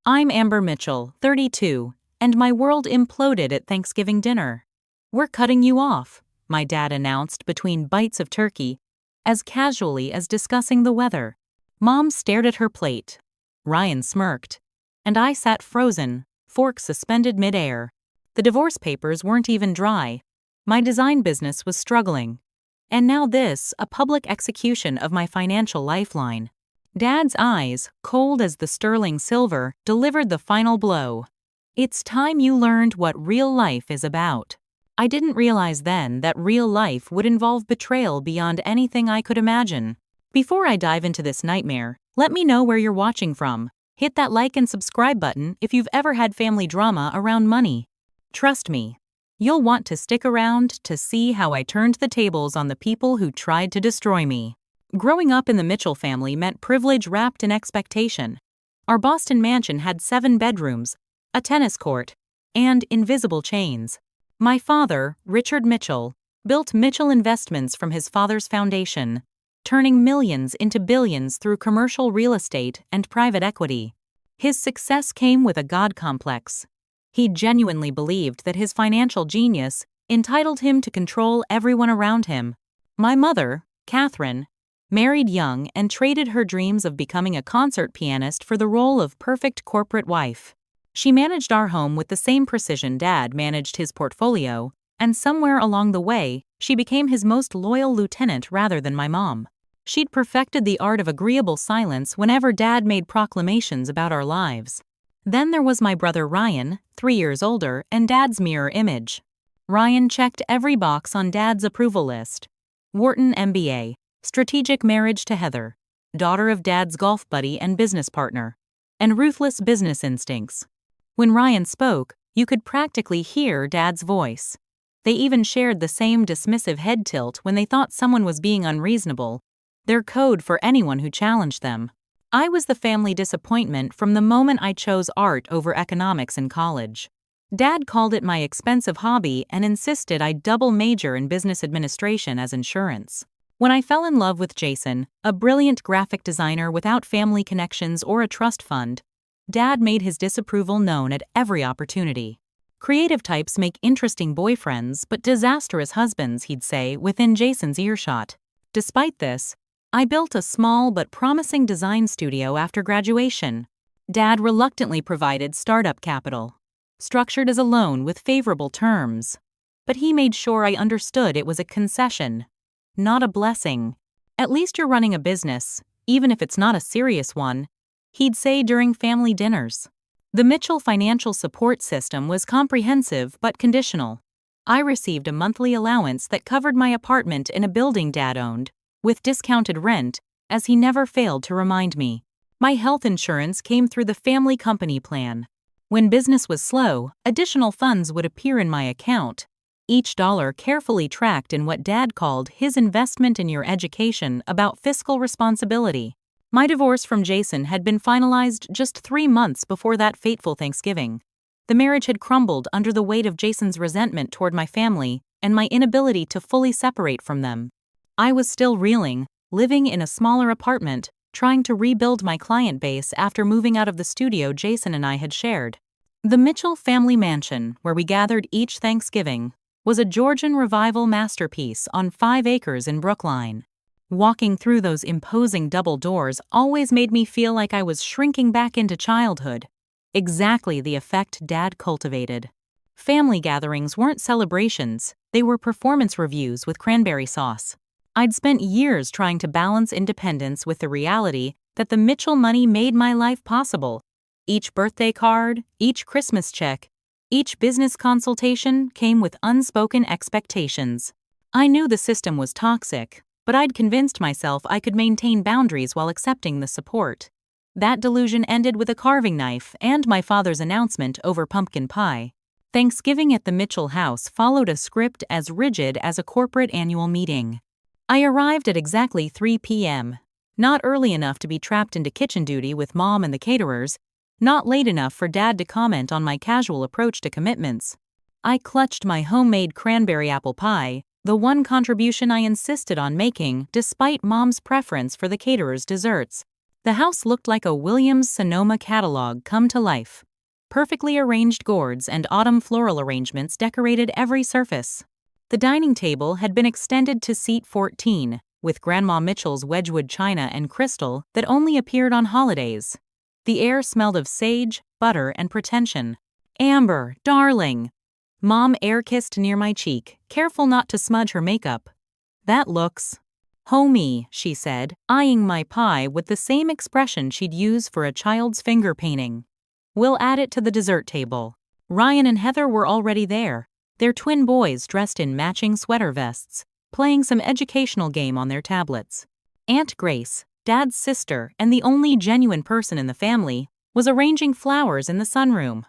I'm Amber Mitchell, 32, and my world imploded at Thanksgiving dinner. We're cutting you off, my dad announced between bites of turkey, as casually as discussing the weather. Mom stared at her plate. Ryan smirked. And I sat frozen, fork suspended midair. The divorce papers weren't even dry. My design business was struggling. And now this, a public execution of my financial lifeline. Dad's eyes, cold as the sterling silver, delivered the final blow. It's time you learned what real life is about. I didn't realize then that real life would involve betrayal beyond anything I could imagine. Before I dive into this nightmare, let me know where you're watching from. Hit that like and subscribe button if you've ever had family drama around money. Trust me, you'll want to stick around to see how I turned the tables on the people who tried to destroy me. Growing up in the Mitchell family meant privilege wrapped in expectation. Our Boston mansion had 7 bedrooms, a tennis court, and invisible chains. My father, Richard Mitchell, built Mitchell Investments from his father's foundation, turning millions into billions through commercial real estate and private equity. His success came with a God complex. He genuinely believed that his financial genius entitled him to control everyone around him. My mother, Catherine, married young and traded her dreams of becoming a concert pianist for the role of perfect corporate wife. She managed our home with the same precision Dad managed his portfolio, and somewhere along the way, she became his most loyal lieutenant rather than my mom. She'd perfected the art of agreeable silence whenever Dad made proclamations about our lives. Then there was my brother Ryan, 3 years older, and Dad's mirror image. Ryan checked every box on Dad's approval list. Wharton MBA, strategic marriage to Heather, daughter of Dad's golf buddy and business partner, and ruthless business instincts. When Ryan spoke, you could practically hear Dad's voice. They even shared the same dismissive head tilt when they thought someone was being unreasonable, their code for anyone who challenged them. I was the family disappointment from the moment I chose art over economics in college. Dad called it my expensive hobby and insisted I double major in business administration as insurance. When I fell in love with Jason, a brilliant graphic designer without family connections or a trust fund, Dad made his disapproval known at every opportunity. Creative types make interesting boyfriends but disastrous husbands, he'd say, within Jason's earshot. Despite this, I built a small but promising design studio after graduation. Dad reluctantly provided startup capital, structured as a loan with favorable terms. But he made sure I understood it was a concession, not a blessing. At least you're running a business, even if it's not a serious one, he'd say during family dinners. The Mitchell financial support system was comprehensive but conditional. I received a monthly allowance that covered my apartment in a building Dad owned, with discounted rent, as he never failed to remind me. My health insurance came through the family company plan. When business was slow, additional funds would appear in my account, each dollar carefully tracked in what Dad called his investment in your education about fiscal responsibility. My divorce from Jason had been finalized just 3 months before that fateful Thanksgiving. The marriage had crumbled under the weight of Jason's resentment toward my family and my inability to fully separate from them. I was still reeling, living in a smaller apartment, trying to rebuild my client base after moving out of the studio Jason and I had shared. The Mitchell family mansion, where we gathered each Thanksgiving, was a Georgian revival masterpiece on 5 acres in Brookline. Walking through those imposing double doors always made me feel like I was shrinking back into childhood. Exactly the effect Dad cultivated. Family gatherings weren't celebrations, they were performance reviews with cranberry sauce. I'd spent years trying to balance independence with the reality that the Mitchell money made my life possible. Each birthday card, each Christmas check, each business consultation came with unspoken expectations. I knew the system was toxic, but I'd convinced myself I could maintain boundaries while accepting the support. That delusion ended with a carving knife and my father's announcement over pumpkin pie. Thanksgiving at the Mitchell house followed a script as rigid as a corporate annual meeting. I arrived at exactly 3 p.m., not early enough to be trapped into kitchen duty with Mom and the caterers, not late enough for Dad to comment on my casual approach to commitments. I clutched my homemade cranberry apple pie, the one contribution I insisted on making despite Mom's preference for the caterer's desserts. The house looked like a Williams-Sonoma catalog come to life. Perfectly arranged gourds and autumn floral arrangements decorated every surface. The dining table had been extended to seat 14, with Grandma Mitchell's Wedgwood china and crystal that only appeared on holidays. The air smelled of sage, butter, and pretension. "Amber, darling!" Mom air-kissed near my cheek, careful not to smudge her makeup. "That looks homey," she said, eyeing my pie with the same expression she'd use for a child's finger painting. "We'll add it to the dessert table." Ryan and Heather were already there, their twin boys dressed in matching sweater vests, playing some educational game on their tablets. Aunt Grace, Dad's sister and the only genuine person in the family, was arranging flowers in the sunroom.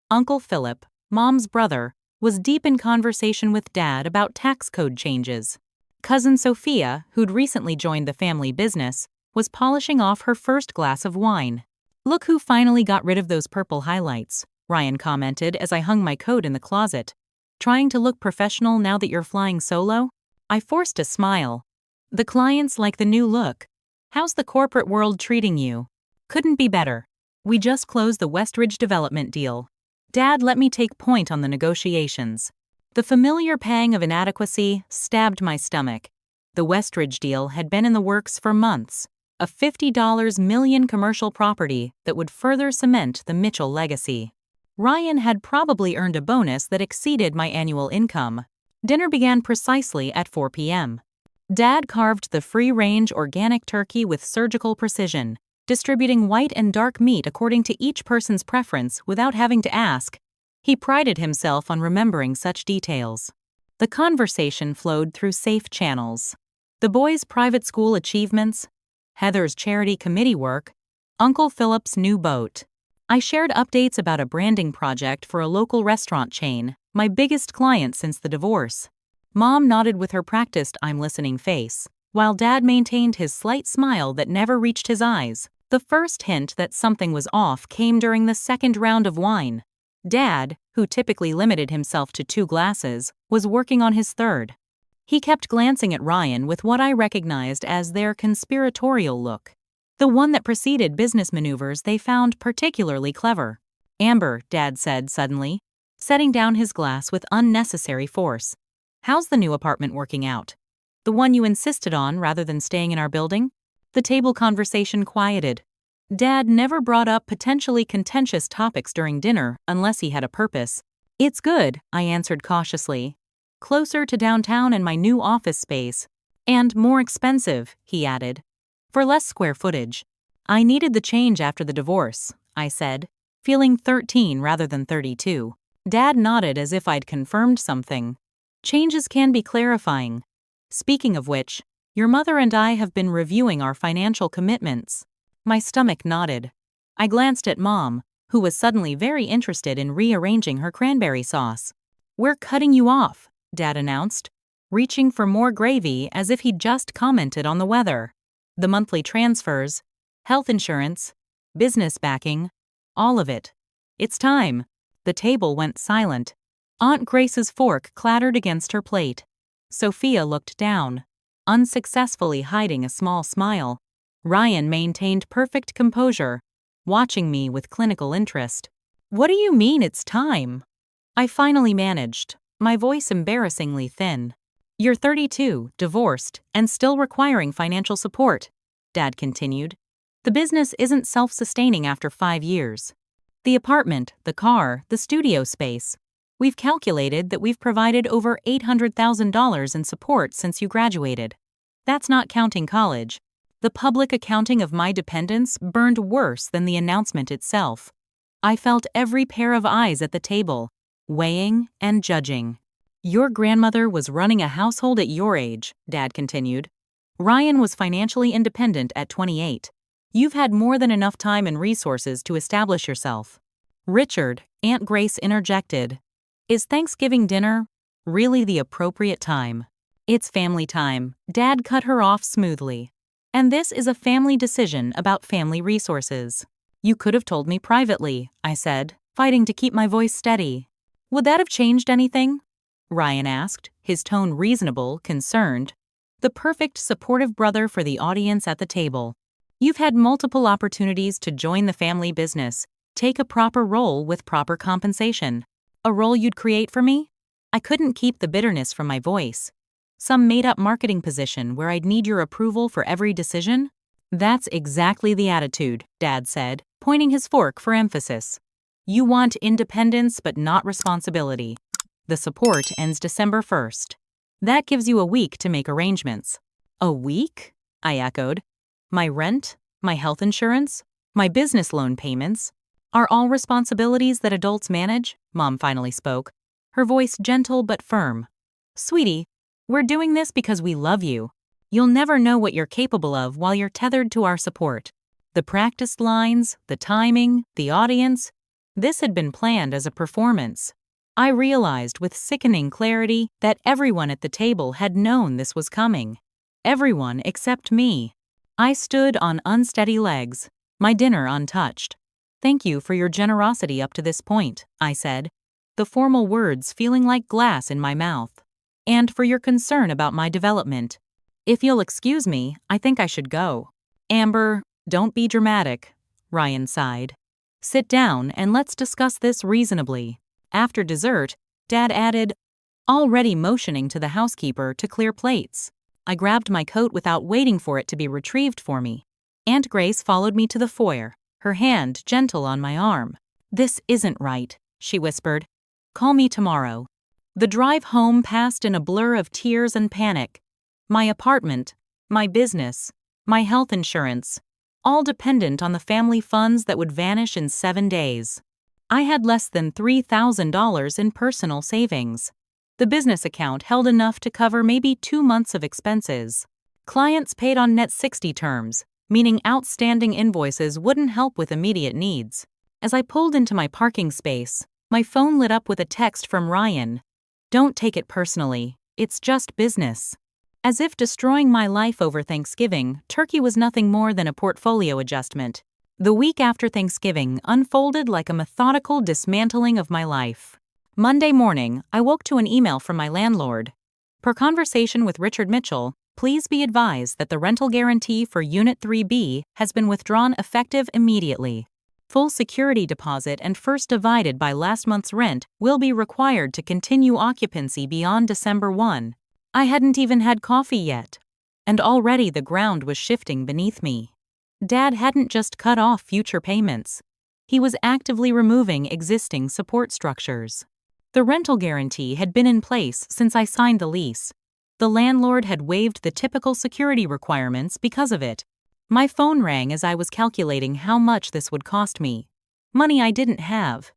Uncle Philip, Mom's brother, was deep in conversation with Dad about tax code changes. Cousin Sophia, who'd recently joined the family business, was polishing off her first glass of wine. "Look who finally got rid of those purple highlights," Ryan commented as I hung my coat in the closet. "Trying to look professional now that you're flying solo?" I forced a smile. "The clients like the new look. How's the corporate world treating you?" "Couldn't be better. We just closed the Westridge development deal. Dad let me take point on the negotiations." The familiar pang of inadequacy stabbed my stomach. The Westridge deal had been in the works for months, a $50 million commercial property that would further cement the Mitchell legacy. Ryan had probably earned a bonus that exceeded my annual income. Dinner began precisely at 4 p.m. Dad carved the free-range organic turkey with surgical precision, distributing white and dark meat according to each person's preference without having to ask. He prided himself on remembering such details. The conversation flowed through safe channels. The boys' private school achievements, Heather's charity committee work, Uncle Philip's new boat. I shared updates about a branding project for a local restaurant chain, my biggest client since the divorce. Mom nodded with her practiced "I'm listening" face, while Dad maintained his slight smile that never reached his eyes. The first hint that something was off came during the second round of wine. Dad, who typically limited himself to 2 glasses, was working on his third. He kept glancing at Ryan with what I recognized as their conspiratorial look, the one that preceded business maneuvers they found particularly clever. "Amber," Dad said suddenly, setting down his glass with unnecessary force. "How's the new apartment working out? The one you insisted on rather than staying in our building?" The table conversation quieted. Dad never brought up potentially contentious topics during dinner unless he had a purpose. "It's good," I answered cautiously. "Closer to downtown and my new office space. And more expensive," he added. "For less square footage." "I needed the change after the divorce," I said, feeling 13 rather than 32. Dad nodded as if I'd confirmed something. "Changes can be clarifying. Speaking of which, your mother and I have been reviewing our financial commitments." My stomach nodded. I glanced at Mom, who was suddenly very interested in rearranging her cranberry sauce. "We're cutting you off," Dad announced, reaching for more gravy as if he'd just commented on the weather. "The monthly transfers, health insurance, business backing, all of it. It's time." The table went silent. Aunt Grace's fork clattered against her plate. Sophia looked down, unsuccessfully hiding a small smile. Ryan maintained perfect composure, watching me with clinical interest. "What do you mean it's time?" I finally managed, my voice embarrassingly thin. "You're 32, divorced, and still requiring financial support," Dad continued. "The business isn't self-sustaining after 5 years. The apartment, the car, the studio space. We've calculated that we've provided over $800,000 in support since you graduated. That's not counting college. The public accounting of my dependence burned worse than the announcement itself. I felt every pair of eyes at the table, weighing and judging. "Your grandmother was running a household at your age," Dad continued. "Ryan was financially independent at 28. You've had more than enough time and resources to establish yourself." "Richard," Aunt Grace interjected, "is Thanksgiving dinner really the appropriate time?" "It's family time," Dad cut her off smoothly. "And this is a family decision about family resources." "You could have told me privately," I said, fighting to keep my voice steady. "Would that have changed anything?" Ryan asked, his tone reasonable, concerned. The perfect supportive brother for the audience at the table. You've had multiple opportunities to join the family business, take a proper role with proper compensation. A role you'd create for me? I couldn't keep the bitterness from my voice. Some made-up marketing position where I'd need your approval for every decision? That's exactly the attitude, Dad said, pointing his fork for emphasis. You want independence but not responsibility. The support ends December 1st. That gives you a week to make arrangements. A week? I echoed. My rent, my health insurance, my business loan payments are all responsibilities that adults manage, Mom finally spoke, her voice gentle but firm. Sweetie, we're doing this because we love you. You'll never know what you're capable of while you're tethered to our support. The practiced lines, the timing, the audience, this had been planned as a performance. I realized with sickening clarity that everyone at the table had known this was coming. Everyone except me. I stood on unsteady legs, my dinner untouched. Thank you for your generosity up to this point, I said, the formal words feeling like glass in my mouth. And for your concern about my development. If you'll excuse me, I think I should go. Amber, don't be dramatic, Ryan sighed. Sit down and let's discuss this reasonably. After dessert, Dad added, already motioning to the housekeeper to clear plates. I grabbed my coat without waiting for it to be retrieved for me. Aunt Grace followed me to the foyer, her hand gentle on my arm. This isn't right, she whispered. Call me tomorrow. The drive home passed in a blur of tears and panic. My apartment, my business, my health insurance, all dependent on the family funds that would vanish in 7 days. I had less than $3,000 in personal savings. The business account held enough to cover maybe 2 months of expenses. Clients paid on net 60 terms, meaning outstanding invoices wouldn't help with immediate needs. As I pulled into my parking space, my phone lit up with a text from Ryan. Don't take it personally, it's just business. As if destroying my life over Thanksgiving, Turkey was nothing more than a portfolio adjustment. The week after Thanksgiving unfolded like a methodical dismantling of my life. Monday morning, I woke to an email from my landlord. Per conversation with Richard Mitchell, please be advised that the rental guarantee for Unit 3B has been withdrawn effective immediately. Full security deposit and first divided by last month's rent will be required to continue occupancy beyond December 1. I hadn't even had coffee yet, and already the ground was shifting beneath me. Dad hadn't just cut off future payments. He was actively removing existing support structures. The rental guarantee had been in place since I signed the lease. The landlord had waived the typical security requirements because of it. My phone rang as I was calculating how much this would cost me. Money I didn't have.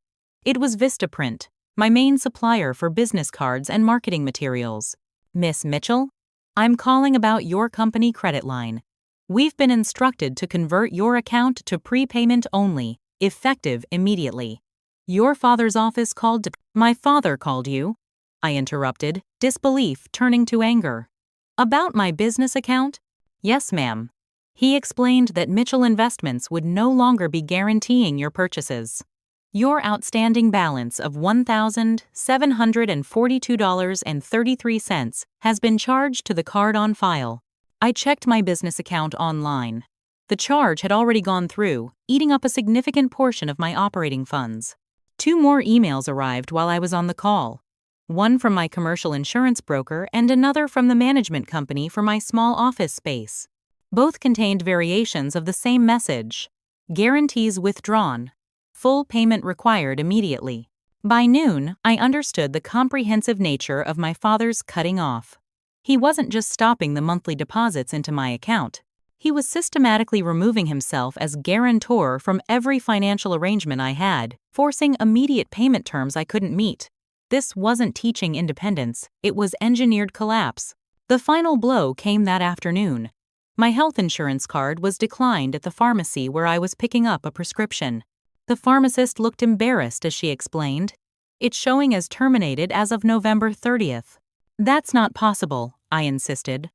It was Vistaprint, my main supplier for business cards and marketing materials. Miss Mitchell, I'm calling about your company credit line. We've been instructed to convert your account to prepayment only, effective immediately. Your father's office called to... My father called you? I interrupted, disbelief turning to anger. About my business account? Yes, ma'am. He explained that Mitchell Investments would no longer be guaranteeing your purchases. Your outstanding balance of $1,742.33 has been charged to the card on file. I checked my business account online. The charge had already gone through, eating up a significant portion of my operating funds. 2 more emails arrived while I was on the call. One from my commercial insurance broker and another from the management company for my small office space. Both contained variations of the same message. Guarantees withdrawn. Full payment required immediately. By noon, I understood the comprehensive nature of my father's cutting off. He wasn't just stopping the monthly deposits into my account. He was systematically removing himself as guarantor from every financial arrangement I had, forcing immediate payment terms I couldn't meet. This wasn't teaching independence, it was engineered collapse. The final blow came that afternoon. My health insurance card was declined at the pharmacy where I was picking up a prescription. The pharmacist looked embarrassed as she explained. It's showing as terminated as of November 30th. That's not possible, I insisted.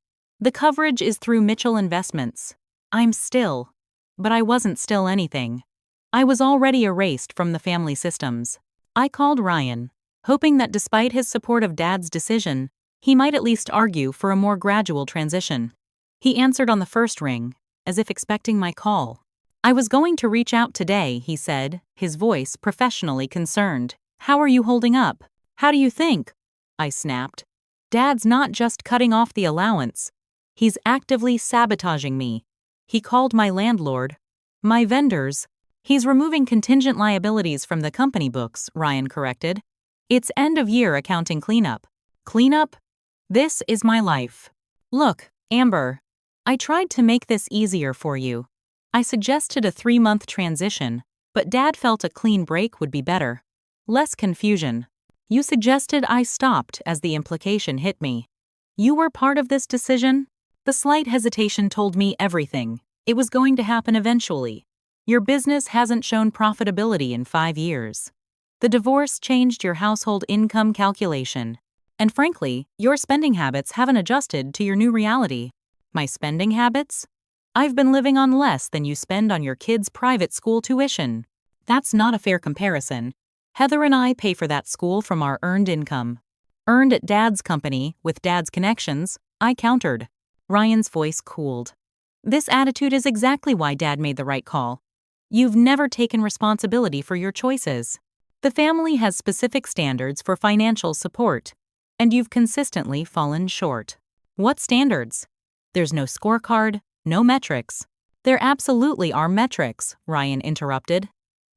The coverage is through Mitchell Investments. I'm still. But I wasn't still anything. I was already erased from the family systems. I called Ryan, hoping that despite his support of Dad's decision, he might at least argue for a more gradual transition. He answered on the first ring. as if expecting my call. "I was going to reach out today," he said, his voice professionally concerned. "How are you holding up? How do you think?" I snapped. "Dad's not just cutting off the allowance. He's actively sabotaging me. He called my landlord, my vendors. He's removing contingent liabilities from the company books," Ryan corrected. "It's end-of-year accounting cleanup." "Cleanup? This is my life." "Look, Amber, I tried to make this easier for you. I suggested a 3-month transition, but Dad felt a clean break would be better. Less confusion. You suggested I stopped as the implication hit me. You were part of this decision?" The slight hesitation told me everything. It was going to happen eventually. "Your business hasn't shown profitability in 5 years. The divorce changed your household income calculation. And frankly, your spending habits haven't adjusted to your new reality." "My spending habits? I've been living on less than you spend on your kids' private school tuition." "That's not a fair comparison. Heather and I pay for that school from our earned income." "Earned at Dad's company, with Dad's connections," I countered. Ryan's voice cooled. "This attitude is exactly why Dad made the right call. You've never taken responsibility for your choices. The family has specific standards for financial support, and you've consistently fallen short." "What standards?" "There's no scorecard, no metrics." "There absolutely are metrics," Ryan interrupted.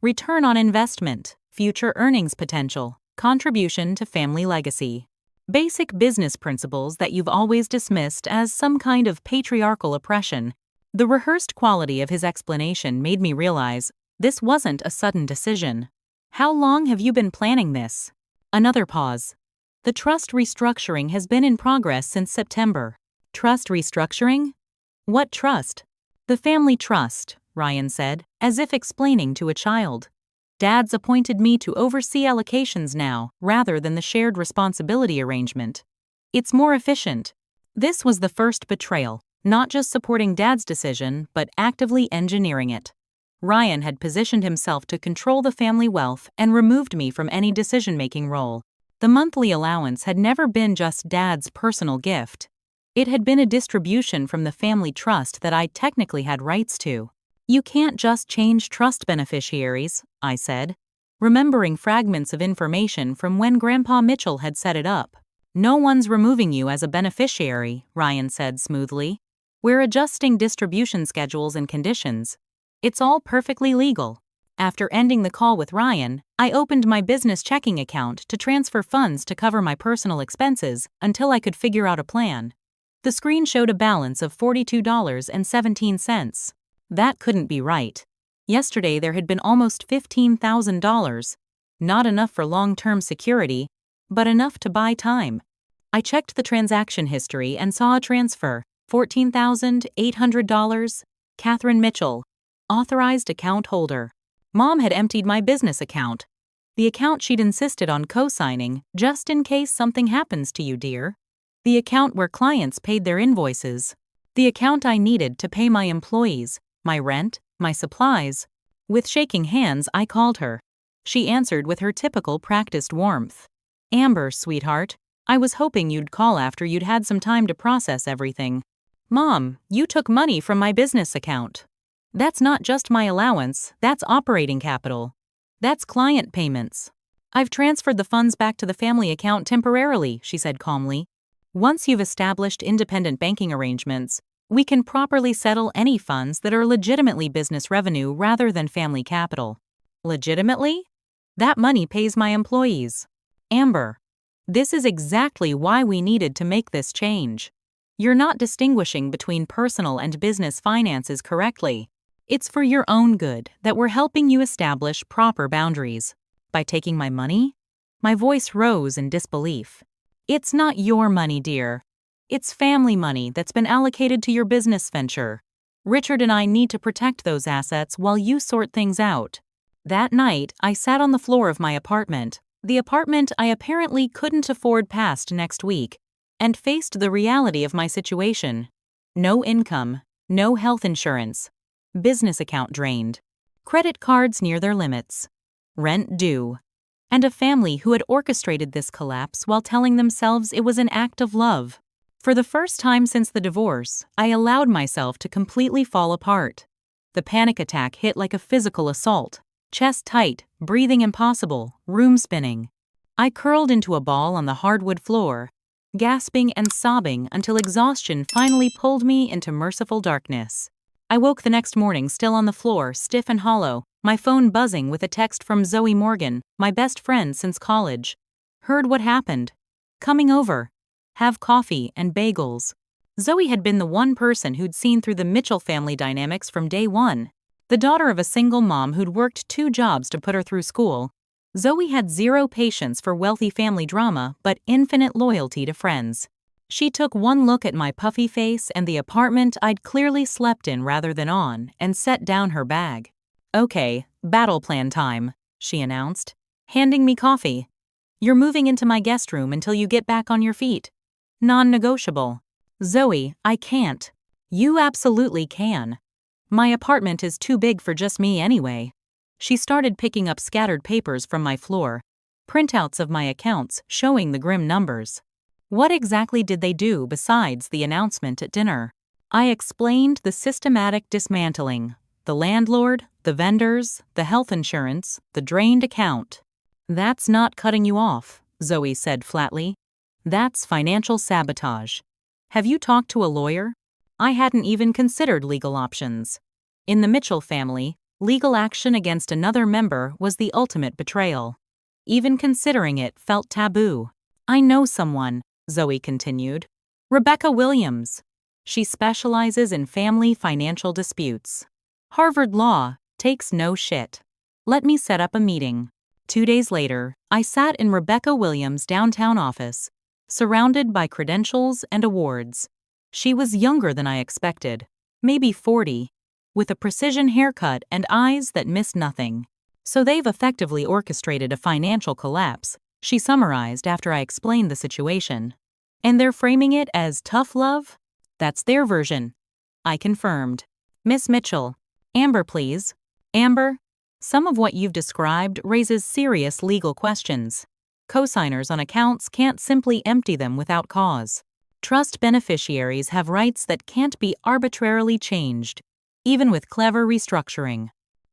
"Return on investment, future earnings potential, contribution to family legacy. Basic business principles that you've always dismissed as some kind of patriarchal oppression." The rehearsed quality of his explanation made me realize this wasn't a sudden decision. "How long have you been planning this?" Another pause. "The trust restructuring has been in progress since September." "Trust restructuring? What trust?" "The family trust," Ryan said, as if explaining to a child. "Dad's appointed me to oversee allocations now, rather than the shared responsibility arrangement. It's more efficient." This was the first betrayal, not just supporting Dad's decision, but actively engineering it. Ryan had positioned himself to control the family wealth and removed me from any decision-making role. The monthly allowance had never been just Dad's personal gift. It had been a distribution from the family trust that I technically had rights to. "You can't just change trust beneficiaries," I said, remembering fragments of information from when Grandpa Mitchell had set it up. "No one's removing you as a beneficiary," Ryan said smoothly. "We're adjusting distribution schedules and conditions. It's all perfectly legal." After ending the call with Ryan, I opened my business checking account to transfer funds to cover my personal expenses until I could figure out a plan. The screen showed a balance of $42.17. That couldn't be right. Yesterday there had been almost $15,000. Not enough for long-term security, but enough to buy time. I checked the transaction history and saw a transfer, $14,800. Catherine Mitchell, authorized account holder. Mom had emptied my business account. The account she'd insisted on co-signing, just in case something happens to you, dear. The account where clients paid their invoices. The account I needed to pay my employees, my rent, my supplies. With shaking hands, I called her. She answered with her typical practiced warmth. "Amber, sweetheart, I was hoping you'd call after you'd had some time to process everything." "Mom, you took money from my business account." "That's not just my allowance, that's operating capital. That's client payments." "I've transferred the funds back to the family account temporarily," she said calmly. "Once you've established independent banking arrangements, we can properly settle any funds that are legitimately business revenue rather than family capital." "Legitimately? That money pays my employees." "Amber, this is exactly why we needed to make this change. You're not distinguishing between personal and business finances correctly. It's for your own good that we're helping you establish proper boundaries. By taking my money?" My voice rose in disbelief. "It's not your money, dear. It's family money that's been allocated to your business venture. Richard and I need to protect those assets while you sort things out." That night, I sat on the floor of my apartment, the apartment I apparently couldn't afford past next week, and faced the reality of my situation. No income, no health insurance, business account drained, credit cards near their limits, rent due, and a family who had orchestrated this collapse while telling themselves it was an act of love. For the first time since the divorce, I allowed myself to completely fall apart. The panic attack hit like a physical assault. Chest tight, breathing impossible, room spinning. I curled into a ball on the hardwood floor, gasping and sobbing until exhaustion finally pulled me into merciful darkness. I woke the next morning still on the floor, stiff and hollow, my phone buzzing with a text from Zoe Morgan, my best friend since college. Heard what happened. Coming over. Have coffee and bagels. Zoe had been the one person who'd seen through the Mitchell family dynamics from day one. The daughter of a single mom who'd worked 2 jobs to put her through school, Zoe had zero patience for wealthy family drama but infinite loyalty to friends. She took one look at my puffy face and the apartment I'd clearly slept in rather than on and set down her bag. "Okay, battle plan time," she announced, handing me coffee. "You're moving into my guest room until you get back on your feet. Non-negotiable." "Zoe, I can't." "You absolutely can. My apartment is too big for just me anyway." She started picking up scattered papers from my floor, printouts of my accounts showing the grim numbers. What exactly did they do besides the announcement at dinner? I explained the systematic dismantling. The landlord, the vendors, the health insurance, the drained account. "That's not cutting you off," Zoe said flatly. "That's financial sabotage. Have you talked to a lawyer?" I hadn't even considered legal options. In the Mitchell family, legal action against another member was the ultimate betrayal. Even considering it felt taboo. "I know someone," Zoe continued. "Rebecca Williams. She specializes in family financial disputes. Harvard Law, takes no shit. Let me set up a meeting." 2 days later, I sat in Rebecca Williams' downtown office, surrounded by credentials and awards. She was younger than I expected, maybe 40, with a precision haircut and eyes that missed nothing. "So they've effectively orchestrated a financial collapse," she summarized after I explained the situation. "And they're framing it as tough love? That's their version." I confirmed. "Miss Mitchell. Amber, please. Amber, some of what you've described raises serious legal questions. Cosigners on accounts can't simply empty them without cause. Trust beneficiaries have rights that can't be arbitrarily changed, even with clever restructuring.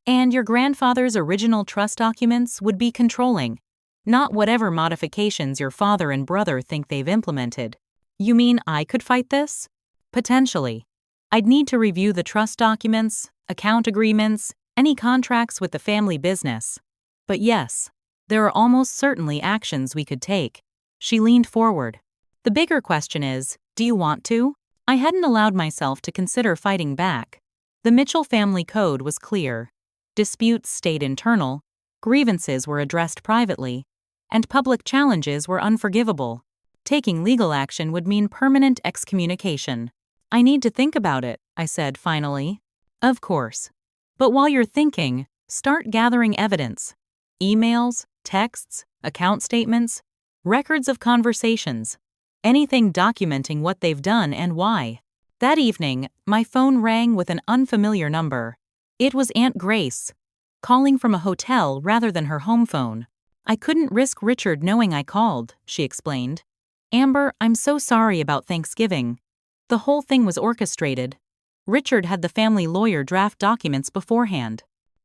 And your grandfather's original trust documents would be controlling, not whatever modifications your father and brother think they've implemented." "You mean I could fight this?" "Potentially. I'd need to review the trust documents, account agreements, any contracts with the family business. But yes, there are almost certainly actions we could take." She leaned forward. "The bigger question is, do you want to?" I hadn't allowed myself to consider fighting back. The Mitchell family code was clear. Disputes stayed internal, grievances were addressed privately, and public challenges were unforgivable. Taking legal action would mean permanent excommunication. "I need to think about it," I said finally. "Of course. But while you're thinking, start gathering evidence. Emails, texts, account statements, records of conversations, anything documenting what they've done and why." That evening, my phone rang with an unfamiliar number. It was Aunt Grace, calling from a hotel rather than her home phone. "I couldn't risk Richard knowing I called," she explained. "Amber, I'm so sorry about Thanksgiving. The whole thing was orchestrated. Richard had the family lawyer draft documents beforehand.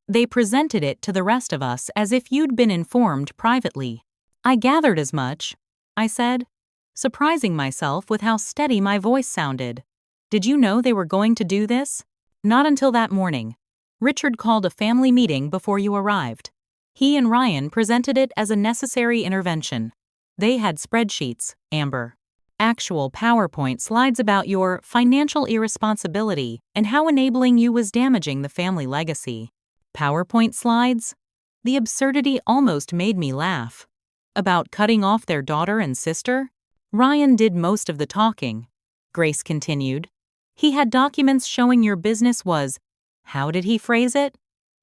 They presented it to the rest of us as if you'd been informed privately." "I gathered as much," I said, surprising myself with how steady my voice sounded. "Did you know they were going to do this?" "Not until that morning. Richard called a family meeting before you arrived. He and Ryan presented it as a necessary intervention. They had spreadsheets, Amber. Actual PowerPoint slides about your financial irresponsibility and how enabling you was damaging the family legacy." PowerPoint slides? The absurdity almost made me laugh. About cutting off their daughter and sister? "Ryan did most of the talking," Grace continued. "He had documents showing your business was, how did he phrase it?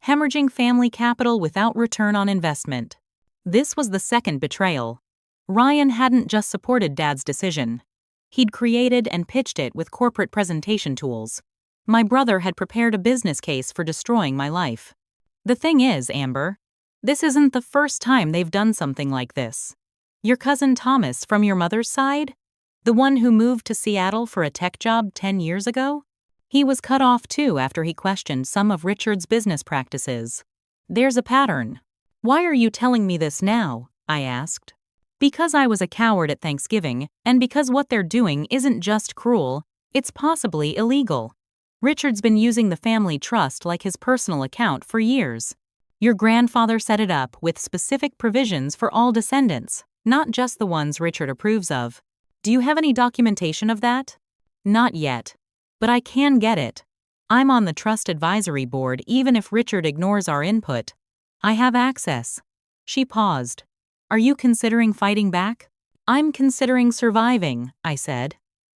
Hemorrhaging family capital without return on investment." This was the second betrayal. Ryan hadn't just supported Dad's decision. He'd created and pitched it with corporate presentation tools. My brother had prepared a business case for destroying my life. "The thing is, Amber, this isn't the first time they've done something like this. Your cousin Thomas from your mother's side? The one who moved to Seattle for a tech job 10 years ago? He was cut off too after he questioned some of Richard's business practices. There's a pattern. Why are you telling me this now? I asked. Because I was a coward at Thanksgiving, and because what they're doing isn't just cruel, it's possibly illegal. Richard's been using the family trust like his personal account for years. Your grandfather set it up with specific provisions for all descendants, not just the ones Richard approves of. Do you have any documentation of that? Not yet. But I can get it. I'm on the trust advisory board even if Richard ignores our input. I have access. She paused. Are you considering fighting back? I'm considering surviving, I said.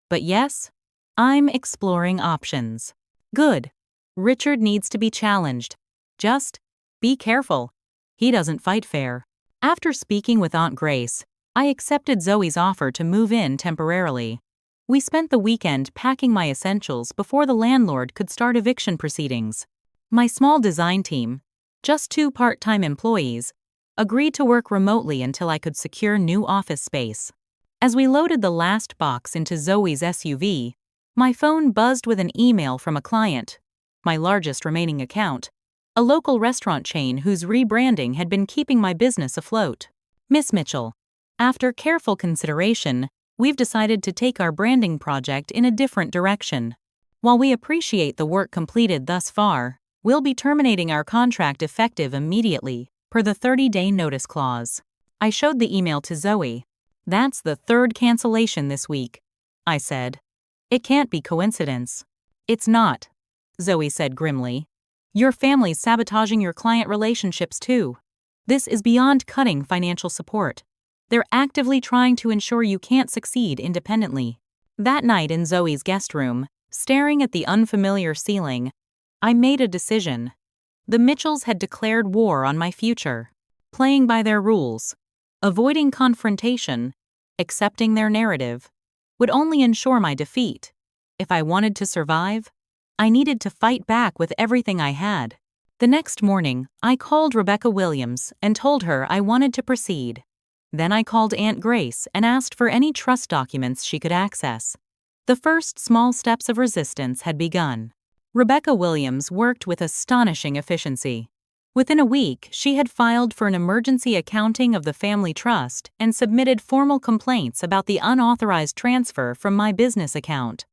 But yes, I'm exploring options. Good. Richard needs to be challenged. Just be careful. He doesn't fight fair. After speaking with Aunt Grace, I accepted Zoe's offer to move in temporarily. We spent the weekend packing my essentials before the landlord could start eviction proceedings. My small design team, just 2 part-time employees, agreed to work remotely until I could secure new office space. As we loaded the last box into Zoe's SUV, my phone buzzed with an email from a client, my largest remaining account, a local restaurant chain whose rebranding had been keeping my business afloat. Miss Mitchell, after careful consideration, we've decided to take our branding project in a different direction. While we appreciate the work completed thus far, we'll be terminating our contract effective immediately, per the 30-day notice clause. I showed the email to Zoe. That's the 3rd cancellation this week, I said. It can't be coincidence. It's not, Zoe said grimly. Your family's sabotaging your client relationships too. This is beyond cutting financial support. They're actively trying to ensure you can't succeed independently. That night in Zoe's guest room, staring at the unfamiliar ceiling, I made a decision. The Mitchells had declared war on my future, playing by their rules, avoiding confrontation, accepting their narrative, would only ensure my defeat. If I wanted to survive, I needed to fight back with everything I had. The next morning, I called Rebecca Williams and told her I wanted to proceed. Then I called Aunt Grace and asked for any trust documents she could access. The first small steps of resistance had begun. Rebecca Williams worked with astonishing efficiency. Within a week, she had filed for an emergency accounting of the family trust and submitted formal complaints about the unauthorized transfer from my business account.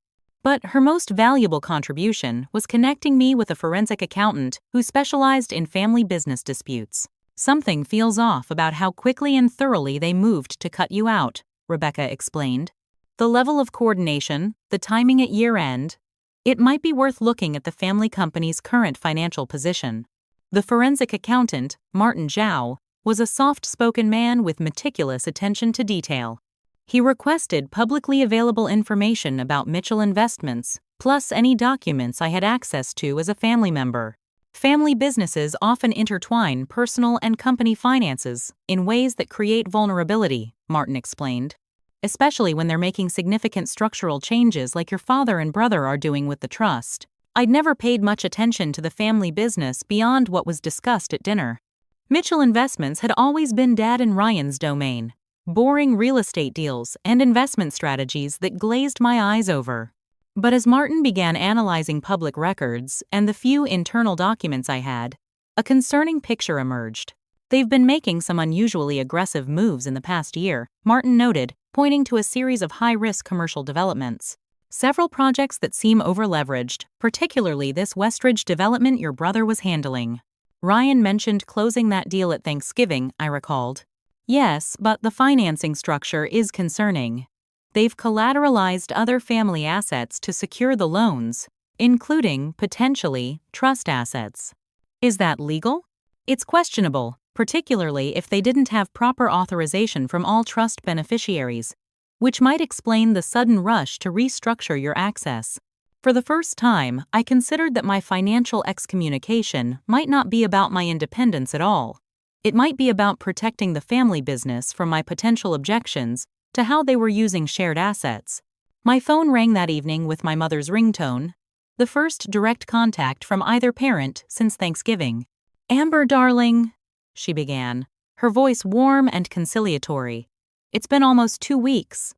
But her most valuable contribution was connecting me with a forensic accountant who specialized in family business disputes. Something feels off about how quickly and thoroughly they moved to cut you out, Rebecca explained. The level of coordination, the timing at year-end. It might be worth looking at the family company's current financial position. The forensic accountant, Martin Zhao, was a soft-spoken man with meticulous attention to detail. He requested publicly available information about Mitchell Investments, plus any documents I had access to as a family member. Family businesses often intertwine personal and company finances in ways that create vulnerability, Martin explained, especially when they're making significant structural changes like your father and brother are doing with the trust. I'd never paid much attention to the family business beyond what was discussed at dinner. Mitchell Investments had always been Dad and Ryan's domain. Boring real estate deals and investment strategies that glazed my eyes over. But as Martin began analyzing public records and the few internal documents I had, a concerning picture emerged. They've been making some unusually aggressive moves in the past year, Martin noted, pointing to a series of high-risk commercial developments. Several projects that seem over-leveraged, particularly this Westridge development your brother was handling. Ryan mentioned closing that deal at Thanksgiving, I recalled. Yes, but the financing structure is concerning. They've collateralized other family assets to secure the loans, including, potentially, trust assets. Is that legal? It's questionable, particularly if they didn't have proper authorization from all trust beneficiaries, which might explain the sudden rush to restructure your access. For the first time, I considered that my financial excommunication might not be about my independence at all. It might be about protecting the family business from my potential objections to how they were using shared assets. My phone rang that evening with my mother's ringtone, the first direct contact from either parent since Thanksgiving. "Amber, darling," she began, her voice warm and conciliatory. "It's been almost 2 weeks.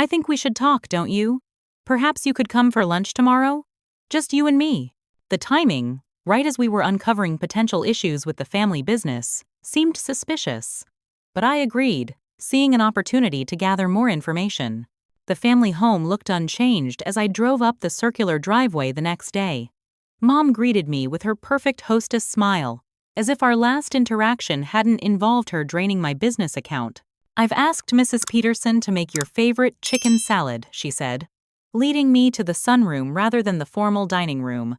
I think we should talk, don't you? Perhaps you could come for lunch tomorrow? Just you and me. The timing, right as we were uncovering potential issues with the family business, seemed suspicious. But I agreed, seeing an opportunity to gather more information. The family home looked unchanged as I drove up the circular driveway the next day. Mom greeted me with her perfect hostess smile, as if our last interaction hadn't involved her draining my business account. "I've asked Mrs. Peterson to make your favorite chicken salad," she said, leading me to the sunroom rather than the formal dining room.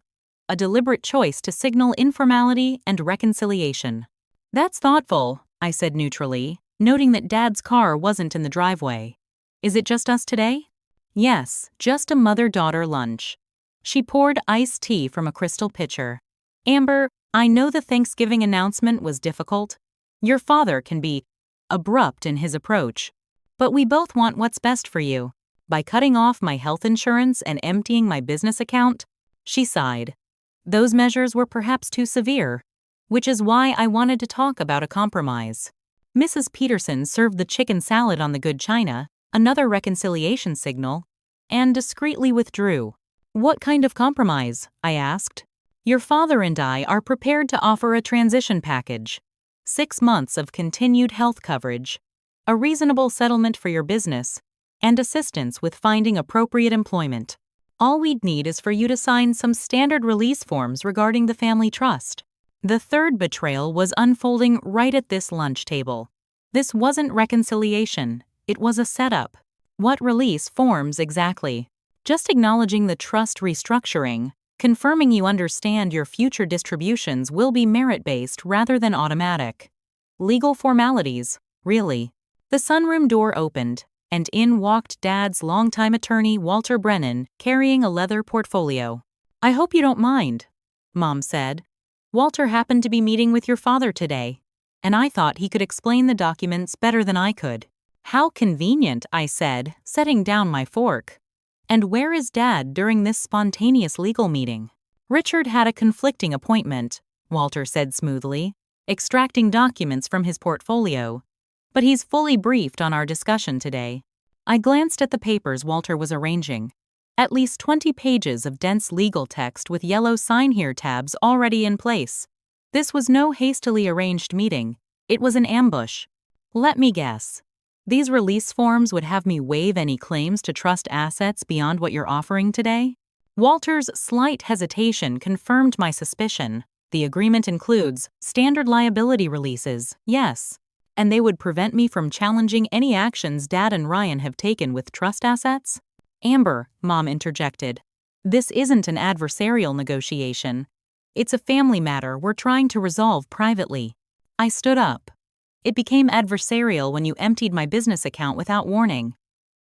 A deliberate choice to signal informality and reconciliation. "That's thoughtful," I said neutrally, noting that Dad's car wasn't in the driveway. "Is it just us today?" "Yes, just a mother-daughter lunch." She poured iced tea from a crystal pitcher. "Amber, I know the Thanksgiving announcement was difficult. Your father can be abrupt in his approach. But we both want what's best for you. By cutting off my health insurance and emptying my business account," she sighed. "Those measures were perhaps too severe, which is why I wanted to talk about a compromise." Mrs. Peterson served the chicken salad on the good china, another reconciliation signal, and discreetly withdrew. "What kind of compromise?" I asked. "Your father and I are prepared to offer a transition package. 6 months of continued health coverage, a reasonable settlement for your business, and assistance with finding appropriate employment. All we'd need is for you to sign some standard release forms regarding the family trust." The third betrayal was unfolding right at this lunch table. This wasn't reconciliation, it was a setup. What release forms exactly? Just acknowledging the trust restructuring, confirming you understand your future distributions will be merit-based rather than automatic. Legal formalities, really. The sunroom door opened, and in walked Dad's longtime attorney Walter Brennan, carrying a leather portfolio. "I hope you don't mind," Mom said. "Walter happened to be meeting with your father today, and I thought he could explain the documents better than I could." "How convenient," I said, setting down my fork. "And where is Dad during this spontaneous legal meeting?" "Richard had a conflicting appointment," Walter said smoothly, extracting documents from his portfolio. "But he's fully briefed on our discussion today." I glanced at the papers Walter was arranging. At least 20 pages of dense legal text with yellow "Sign Here" tabs already in place. This was no hastily arranged meeting. It was an ambush. Let me guess. These release forms would have me waive any claims to trust assets beyond what you're offering today? Walter's slight hesitation confirmed my suspicion. The agreement includes standard liability releases, yes. And they would prevent me from challenging any actions Dad and Ryan have taken with trust assets? "Amber," Mom interjected, "this isn't an adversarial negotiation. It's a family matter we're trying to resolve privately." I stood up. "It became adversarial when you emptied my business account without warning.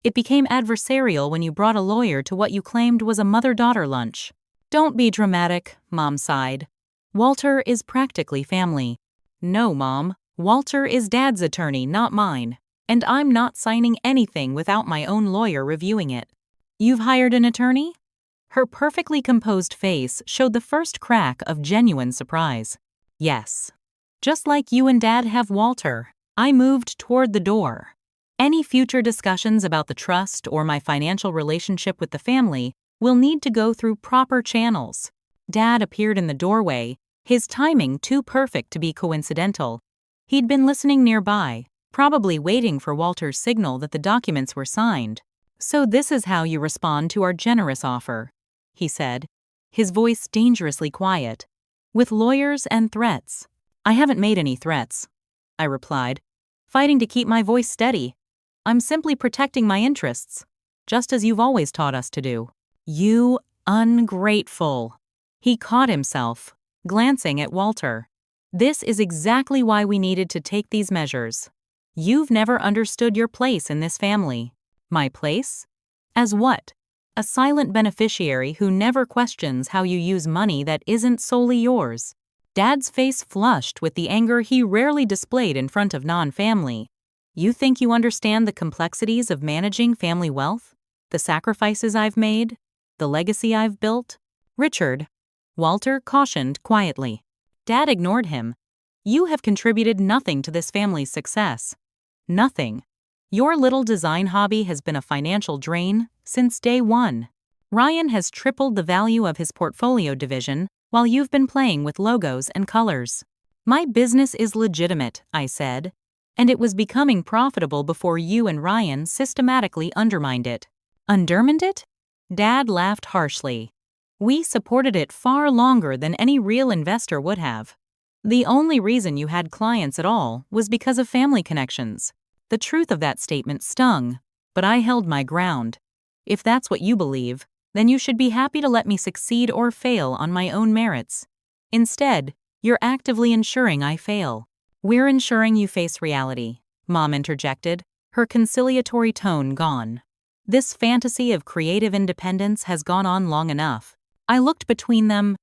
It became adversarial when you brought a lawyer to what you claimed was a mother-daughter lunch." "Don't be dramatic," Mom sighed. "Walter is practically family." "No, Mom. Walter is Dad's attorney, not mine. And I'm not signing anything without my own lawyer reviewing it." "You've hired an attorney?" Her perfectly composed face showed the first crack of genuine surprise. "Yes. Just like you and Dad have Walter." I moved toward the door. "Any future discussions about the trust or my financial relationship with the family will need to go through proper channels." Dad appeared in the doorway, his timing too perfect to be coincidental. He'd been listening nearby, probably waiting for Walter's signal that the documents were signed. "So this is how you respond to our generous offer," he said, his voice dangerously quiet. "With lawyers and threats." "I haven't made any threats," I replied, fighting to keep my voice steady. "I'm simply protecting my interests, just as you've always taught us to do." "You ungrateful." He caught himself, glancing at Walter. "This is exactly why we needed to take these measures. You've never understood your place in this family." "My place? As what? A silent beneficiary who never questions how you use money that isn't solely yours." Dad's face flushed with the anger he rarely displayed in front of non-family. "You think you understand the complexities of managing family wealth? The sacrifices I've made? The legacy I've built?" "Richard," Walter cautioned quietly. Dad ignored him. "You have contributed nothing to this family's success. Nothing. Your little design hobby has been a financial drain since day one. Ryan has tripled the value of his portfolio division while you've been playing with logos and colors. My business is legitimate, I said, and it was becoming profitable before you and Ryan systematically undermined it. Undermined it? Dad laughed harshly. We supported it far longer than any real investor would have. The only reason you had clients at all was because of family connections. The truth of that statement stung, but I held my ground. If that's what you believe, then you should be happy to let me succeed or fail on my own merits. Instead, you're actively ensuring I fail. We're ensuring you face reality, Mom interjected, her conciliatory tone gone. This fantasy of creative independence has gone on long enough. I looked between them,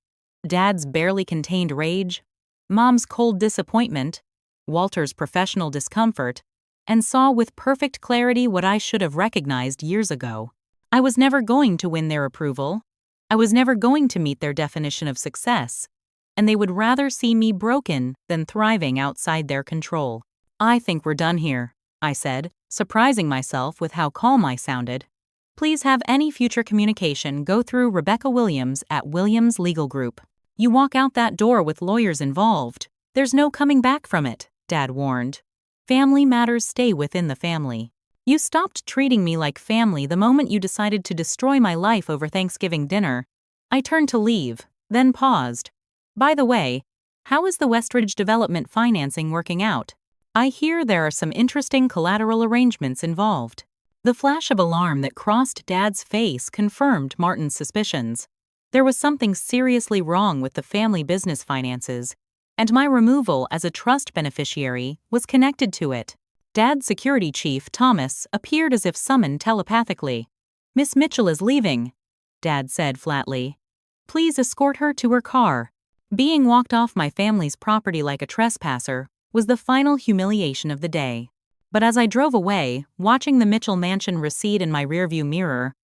Dad's barely contained rage, Mom's cold disappointment, Walter's professional discomfort, and saw with perfect clarity what I should have recognized years ago. I was never going to win their approval. I was never going to meet their definition of success, and they would rather see me broken than thriving outside their control. I think we're done here, I said, surprising myself with how calm I sounded. Please have any future communication go through Rebecca Williams at Williams Legal Group. You walk out that door with lawyers involved, there's no coming back from it, Dad warned. Family matters stay within the family. You stopped treating me like family the moment you decided to destroy my life over Thanksgiving dinner. I turned to leave, then paused. By the way, how is the Westridge development financing working out? I hear there are some interesting collateral arrangements involved. The flash of alarm that crossed Dad's face confirmed Martin's suspicions. There was something seriously wrong with the family business finances, and my removal as a trust beneficiary was connected to it. Dad's security chief, Thomas, appeared as if summoned telepathically. Miss Mitchell is leaving, Dad said flatly. Please escort her to her car. Being walked off my family's property like a trespasser was the final humiliation of the day. But as I drove away, watching the Mitchell mansion recede in my rearview mirror,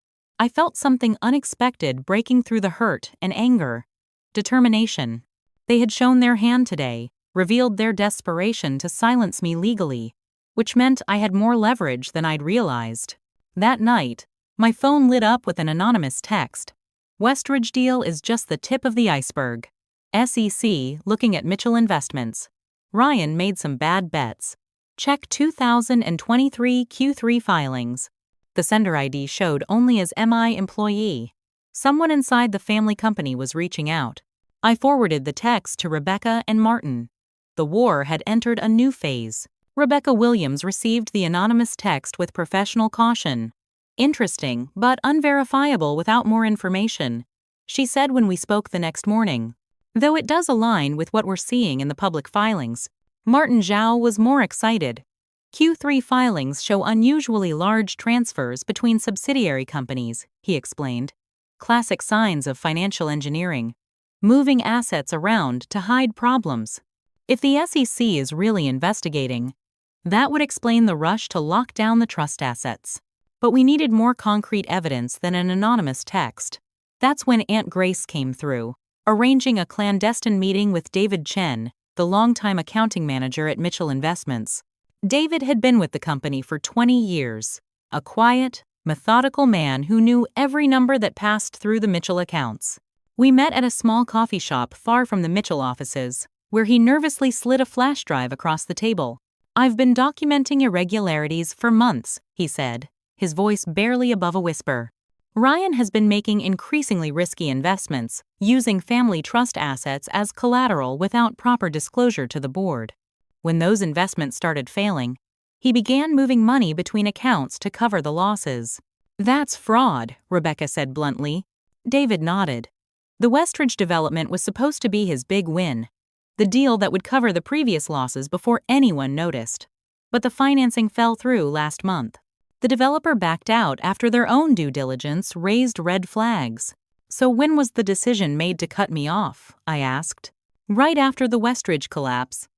I felt something unexpected breaking through the hurt and anger. Determination. They had shown their hand today, revealed their desperation to silence me legally, which meant I had more leverage than I'd realized. That night, my phone lit up with an anonymous text. Westridge deal is just the tip of the iceberg. SEC looking at Mitchell Investments. Ryan made some bad bets. Check 2023 Q3 filings. The sender ID showed only as MI employee. Someone inside the family company was reaching out. I forwarded the text to Rebecca and Martin. The war had entered a new phase. Rebecca Williams received the anonymous text with professional caution. Interesting, but unverifiable without more information, she said when we spoke the next morning. Though it does align with what we're seeing in the public filings. Martin Zhao was more excited. Q3 filings show unusually large transfers between subsidiary companies, he explained. Classic signs of financial engineering. Moving assets around to hide problems. If the SEC is really investigating, that would explain the rush to lock down the trust assets. But we needed more concrete evidence than an anonymous text. That's when Aunt Grace came through, arranging a clandestine meeting with David Chen, the longtime accounting manager at Mitchell Investments. David had been with the company for 20 years, a quiet, methodical man who knew every number that passed through the Mitchell accounts. We met at a small coffee shop far from the Mitchell offices, where he nervously slid a flash drive across the table. I've been documenting irregularities for months, he said, his voice barely above a whisper. Ryan has been making increasingly risky investments, using family trust assets as collateral without proper disclosure to the board. When those investments started failing, he began moving money between accounts to cover the losses. That's fraud, Rebecca said bluntly. David nodded. The Westridge development was supposed to be his big win, the deal that would cover the previous losses before anyone noticed. But the financing fell through last month. The developer backed out after their own due diligence raised red flags. So when was the decision made to cut me off? I asked. Right after the Westridge collapse.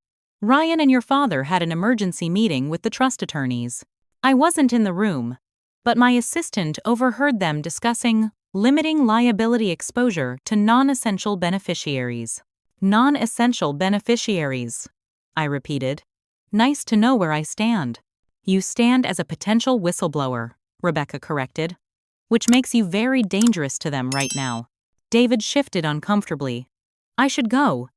Ryan and your father had an emergency meeting with the trust attorneys. I wasn't in the room, but my assistant overheard them discussing limiting liability exposure to non-essential beneficiaries. Non-essential beneficiaries, I repeated. Nice to know where I stand. You stand as a potential whistleblower, Rebecca corrected, which makes you very dangerous to them right now. David shifted uncomfortably. I should go.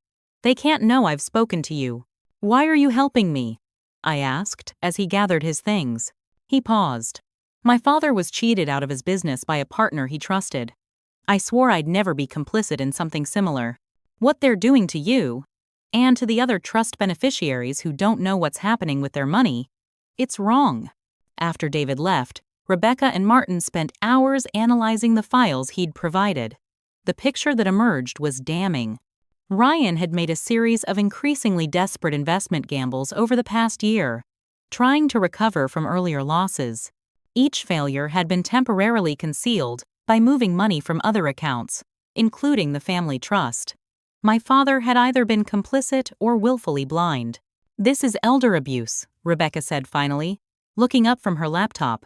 They can't know I've spoken to you. Why are you helping me? I asked as he gathered his things. He paused. My father was cheated out of his business by a partner he trusted. I swore I'd never be complicit in something similar. What they're doing to you, and to the other trust beneficiaries who don't know what's happening with their money, it's wrong. After David left, Rebecca and Martin spent hours analyzing the files he'd provided. The picture that emerged was damning. Ryan had made a series of increasingly desperate investment gambles over the past year, trying to recover from earlier losses. Each failure had been temporarily concealed by moving money from other accounts, including the family trust. My father had either been complicit or willfully blind. This is elder abuse, Rebecca said finally, looking up from her laptop.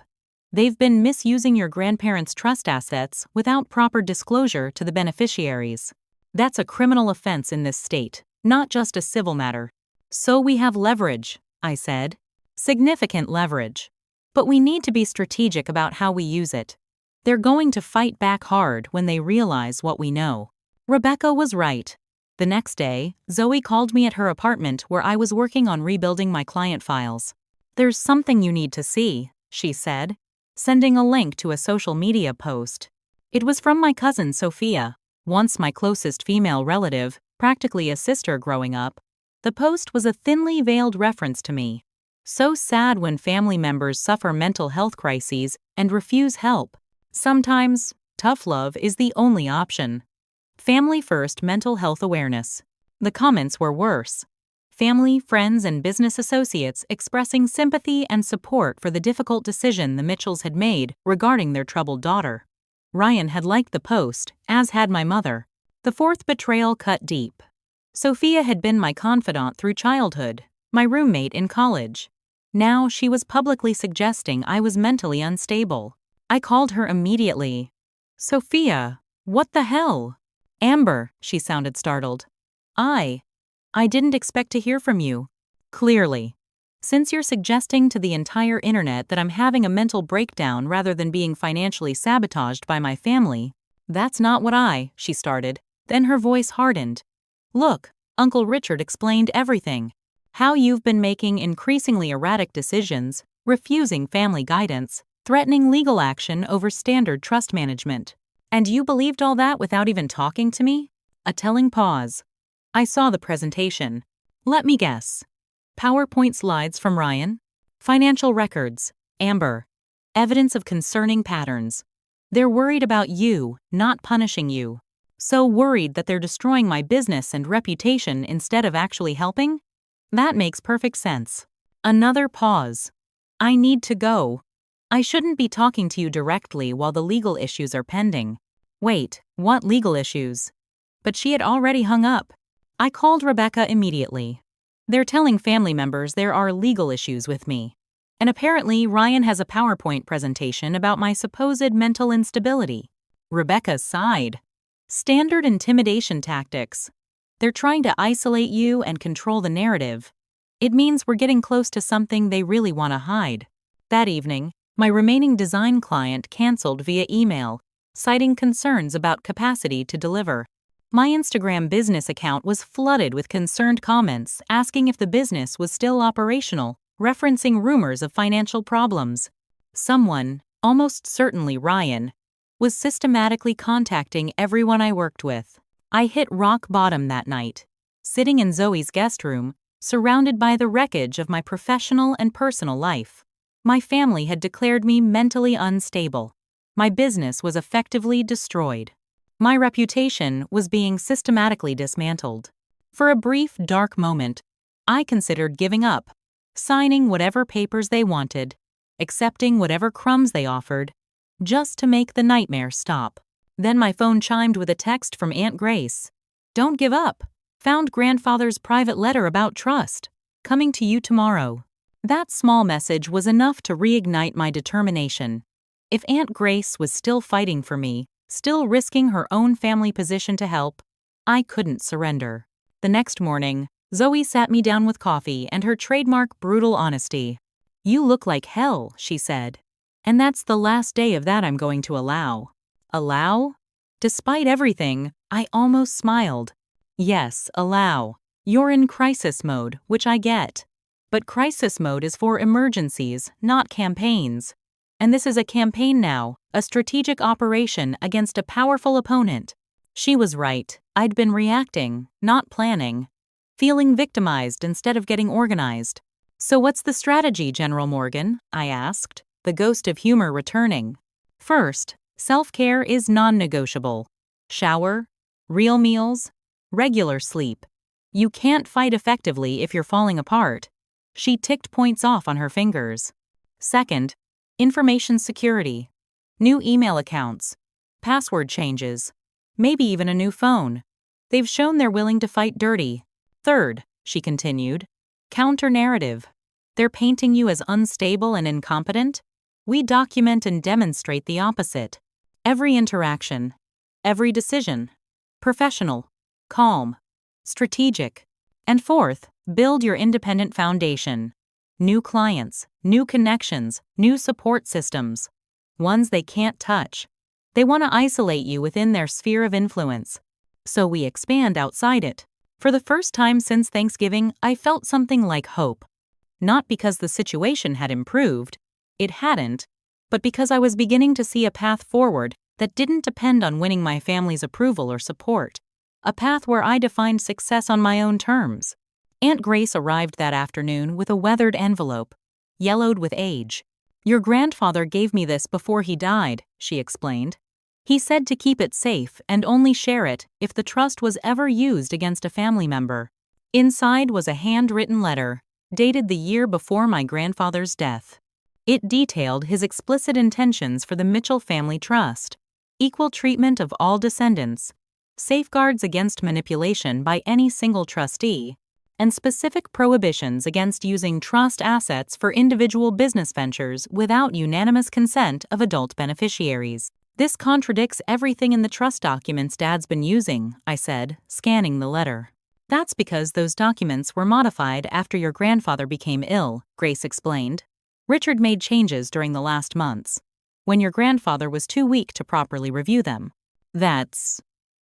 They've been misusing your grandparents' trust assets without proper disclosure to the beneficiaries. That's a criminal offense in this state, not just a civil matter. So we have leverage, I said. Significant leverage. But we need to be strategic about how we use it. They're going to fight back hard when they realize what we know. Rebecca was right. The next day, Zoe called me at her apartment where I was working on rebuilding my client files. There's something you need to see, she said, sending a link to a social media post. It was from my cousin Sophia, once my closest female relative, practically a sister growing up. The post was a thinly veiled reference to me. So sad when family members suffer mental health crises and refuse help. Sometimes, tough love is the only option. Family first mental health awareness. The comments were worse. Family, friends, and business associates expressing sympathy and support for the difficult decision the Mitchells had made regarding their troubled daughter. Ryan had liked the post, as had my mother. The fourth betrayal cut deep. Sophia had been my confidant through childhood, my roommate in college. Now she was publicly suggesting I was mentally unstable. I called her immediately. Sophia, what the hell? Amber, she sounded startled. I didn't expect to hear from you. Clearly. Since you're suggesting to the entire internet that I'm having a mental breakdown rather than being financially sabotaged by my family, that's not what she started. Then her voice hardened. Look, Uncle Richard explained everything. How you've been making increasingly erratic decisions, refusing family guidance, threatening legal action over standard trust management. And you believed all that without even talking to me? A telling pause. I saw the presentation. Let me guess. PowerPoint slides from Ryan? Financial records. Amber. Evidence of concerning patterns. They're worried about you, not punishing you. So worried that they're destroying my business and reputation instead of actually helping? That makes perfect sense. Another pause. I need to go. I shouldn't be talking to you directly while the legal issues are pending. Wait, what legal issues? But she had already hung up. I called Rebecca immediately. They're telling family members there are legal issues with me. And apparently Ryan has a PowerPoint presentation about my supposed mental instability. Rebecca sighed. Standard intimidation tactics. They're trying to isolate you and control the narrative. It means we're getting close to something they really want to hide. That evening, my remaining design client canceled via email, citing concerns about capacity to deliver. My Instagram business account was flooded with concerned comments asking if the business was still operational, referencing rumors of financial problems. Someone, almost certainly Ryan, was systematically contacting everyone I worked with. I hit rock bottom that night, sitting in Zoe's guest room, surrounded by the wreckage of my professional and personal life. My family had declared me mentally unstable. My business was effectively destroyed. My reputation was being systematically dismantled. For a brief, dark moment, I considered giving up, signing whatever papers they wanted, accepting whatever crumbs they offered, just to make the nightmare stop. Then my phone chimed with a text from Aunt Grace. Don't give up. Found grandfather's private letter about trust. Coming to you tomorrow. That small message was enough to reignite my determination. If Aunt Grace was still fighting for me, still risking her own family position to help, I couldn't surrender. The next morning, Zoe sat me down with coffee and her trademark brutal honesty. "You look like hell," she said. "And that's the last day of that I'm going to allow." Allow? Despite everything, I almost smiled. Yes, allow. You're in crisis mode, which I get. But crisis mode is for emergencies, not campaigns. And this is a campaign now, a strategic operation against a powerful opponent. She was right. I'd been reacting, not planning. Feeling victimized instead of getting organized. "So what's the strategy, General Morgan?" I asked, the ghost of humor returning. "First, self-care is non-negotiable. Shower, real meals, regular sleep. You can't fight effectively if you're falling apart." She ticked points off on her fingers. Second, information security. New email accounts, password changes, maybe even a new phone. They've shown they're willing to fight dirty. Third, she continued, counter-narrative. They're painting you as unstable and incompetent. We document and demonstrate the opposite. Every interaction, every decision. Professional, calm, strategic. And fourth, build your independent foundation. New clients, new connections, new support systems. Ones they can't touch. They want to isolate you within their sphere of influence. So we expand outside it. For the first time since Thanksgiving, I felt something like hope. Not because the situation had improved, it hadn't, but because I was beginning to see a path forward that didn't depend on winning my family's approval or support. A path where I defined success on my own terms. Aunt Grace arrived that afternoon with a weathered envelope, yellowed with age. "Your grandfather gave me this before he died," she explained. "He said to keep it safe and only share it if the trust was ever used against a family member." Inside was a handwritten letter, dated the year before my grandfather's death. It detailed his explicit intentions for the Mitchell Family Trust: equal treatment of all descendants, safeguards against manipulation by any single trustee, and specific prohibitions against using trust assets for individual business ventures without unanimous consent of adult beneficiaries. "This contradicts everything in the trust documents Dad's been using," I said, scanning the letter. "That's because those documents were modified after your grandfather became ill," Grace explained. "Richard made changes during the last months, when your grandfather was too weak to properly review them." "That's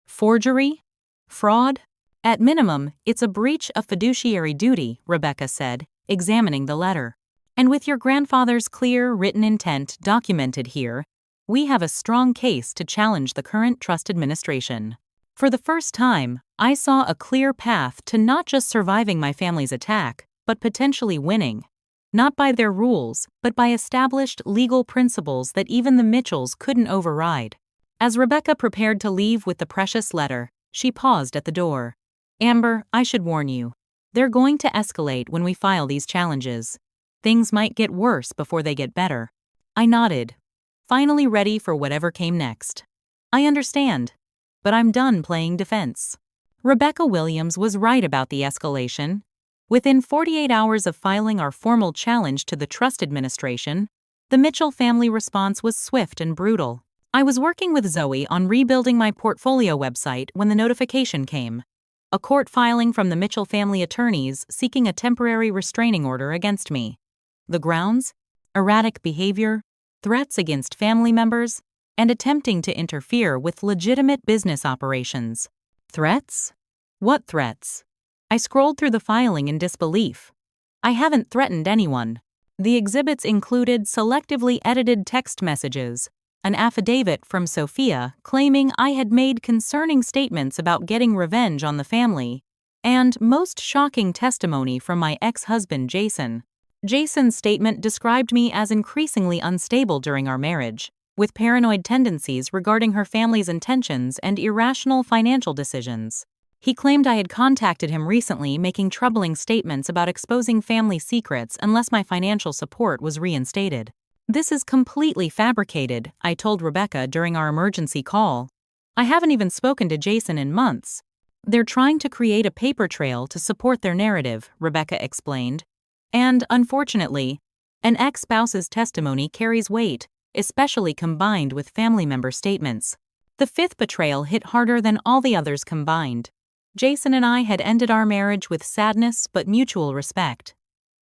forgery? Fraud?" "At minimum, it's a breach of fiduciary duty," Rebecca said, examining the letter. "And with your grandfather's clear, written intent documented here, we have a strong case to challenge the current trust administration." For the first time, I saw a clear path to not just surviving my family's attack, but potentially winning. Not by their rules, but by established legal principles that even the Mitchells couldn't override. As Rebecca prepared to leave with the precious letter, she paused at the door. "Amber, I should warn you. They're going to escalate when we file these challenges. Things might get worse before they get better." I nodded, finally ready for whatever came next. "I understand, but I'm done playing defense." Rebecca Williams was right about the escalation. Within 48 hours of filing our formal challenge to the trust administration, the Mitchell family response was swift and brutal. I was working with Zoe on rebuilding my portfolio website when the notification came. A court filing from the Mitchell family attorneys seeking a temporary restraining order against me. The grounds? Erratic behavior, threats against family members, and attempting to interfere with legitimate business operations. Threats? What threats? I scrolled through the filing in disbelief. I haven't threatened anyone. The exhibits included selectively edited text messages, an affidavit from Sophia claiming I had made concerning statements about getting revenge on the family, and most shocking testimony from my ex-husband Jason. Jason's statement described me as increasingly unstable during our marriage, with paranoid tendencies regarding her family's intentions and irrational financial decisions. He claimed I had contacted him recently making troubling statements about exposing family secrets unless my financial support was reinstated. "This is completely fabricated," I told Rebecca during our emergency call. "I haven't even spoken to Jason in months. They're trying to create a paper trail to support their narrative," Rebecca explained. "And, unfortunately, an ex-spouse's testimony carries weight, especially combined with family member statements. The fifth betrayal hit harder than all the others combined. Jason and I had ended our marriage with sadness but mutual respect.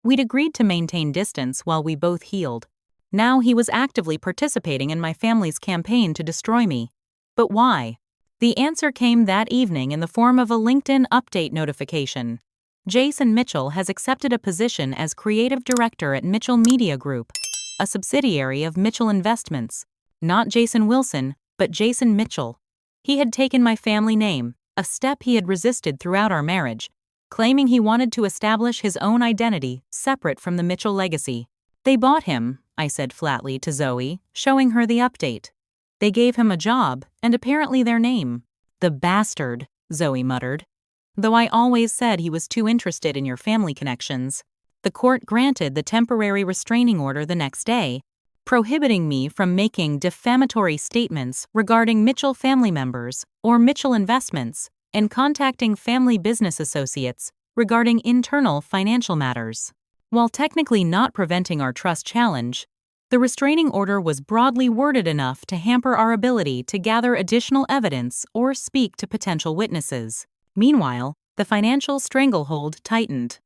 We'd agreed to maintain distance while we both healed. Now he was actively participating in my family's campaign to destroy me. But why? The answer came that evening in the form of a LinkedIn update notification. Jason Mitchell has accepted a position as creative director at Mitchell Media Group, a subsidiary of Mitchell Investments. Not Jason Wilson, but Jason Mitchell. He had taken my family name, a step he had resisted throughout our marriage, claiming he wanted to establish his own identity separate from the Mitchell legacy. They bought him, I said flatly to Zoe, showing her the update. They gave him a job, and apparently their name. The bastard, Zoe muttered. Though I always said he was too interested in your family connections. The court granted the temporary restraining order the next day, prohibiting me from making defamatory statements regarding Mitchell family members or Mitchell Investments and contacting family business associates regarding internal financial matters. While technically not preventing our trust challenge, the restraining order was broadly worded enough to hamper our ability to gather additional evidence or speak to potential witnesses. Meanwhile, the financial stranglehold tightened.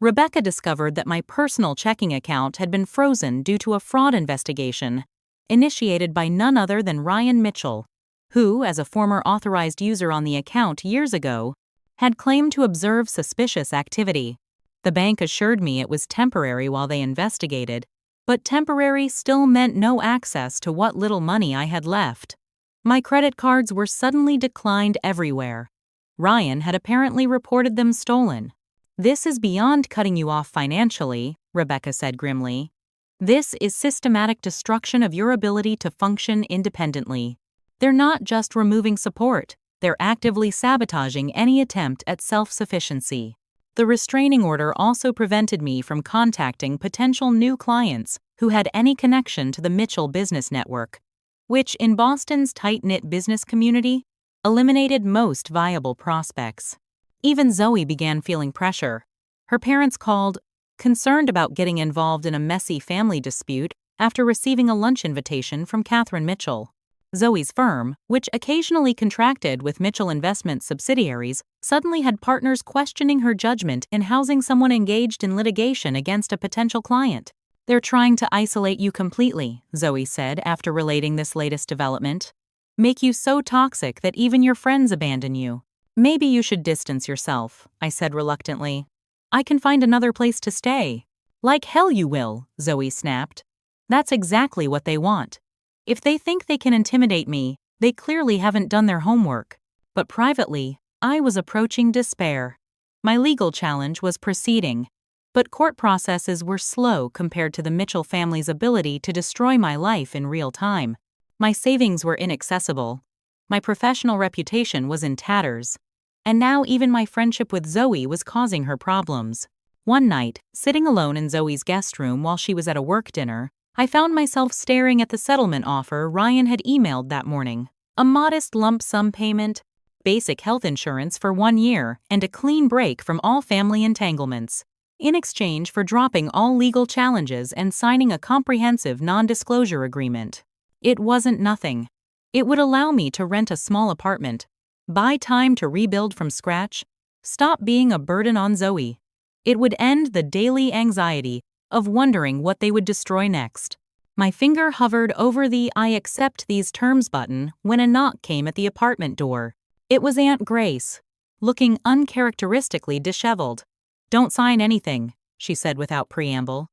Rebecca discovered that my personal checking account had been frozen due to a fraud investigation initiated by none other than Ryan Mitchell, who, as a former authorized user on the account years ago, had claimed to observe suspicious activity. The bank assured me it was temporary while they investigated, but temporary still meant no access to what little money I had left. My credit cards were suddenly declined everywhere. Ryan had apparently reported them stolen. This is beyond cutting you off financially, Rebecca said grimly. This is systematic destruction of your ability to function independently. They're not just removing support, they're actively sabotaging any attempt at self-sufficiency. The restraining order also prevented me from contacting potential new clients who had any connection to the Mitchell business network, which in Boston's tight-knit business community eliminated most viable prospects. Even Zoe began feeling pressure. Her parents called, concerned about getting involved in a messy family dispute after receiving a lunch invitation from Catherine Mitchell. Zoe's firm, which occasionally contracted with Mitchell Investments subsidiaries, suddenly had partners questioning her judgment in housing someone engaged in litigation against a potential client. They're trying to isolate you completely, Zoe said after relating this latest development. Make you so toxic that even your friends abandon you. Maybe you should distance yourself, I said reluctantly. I can find another place to stay. Like hell you will, Zoe snapped. That's exactly what they want. If they think they can intimidate me, they clearly haven't done their homework. But privately, I was approaching despair. My legal challenge was proceeding, but court processes were slow compared to the Mitchell family's ability to destroy my life in real time. My savings were inaccessible. My professional reputation was in tatters. And now even my friendship with Zoe was causing her problems. One night, sitting alone in Zoe's guest room while she was at a work dinner, I found myself staring at the settlement offer Ryan had emailed that morning. A modest lump sum payment, basic health insurance for 1 year, and a clean break from all family entanglements, in exchange for dropping all legal challenges and signing a comprehensive non-disclosure agreement. It wasn't nothing. It would allow me to rent a small apartment, buy time to rebuild from scratch, stop being a burden on Zoe. It would end the daily anxiety of wondering what they would destroy next. My finger hovered over the I accept these terms button when a knock came at the apartment door. It was Aunt Grace, looking uncharacteristically disheveled. Don't sign anything, she said without preamble.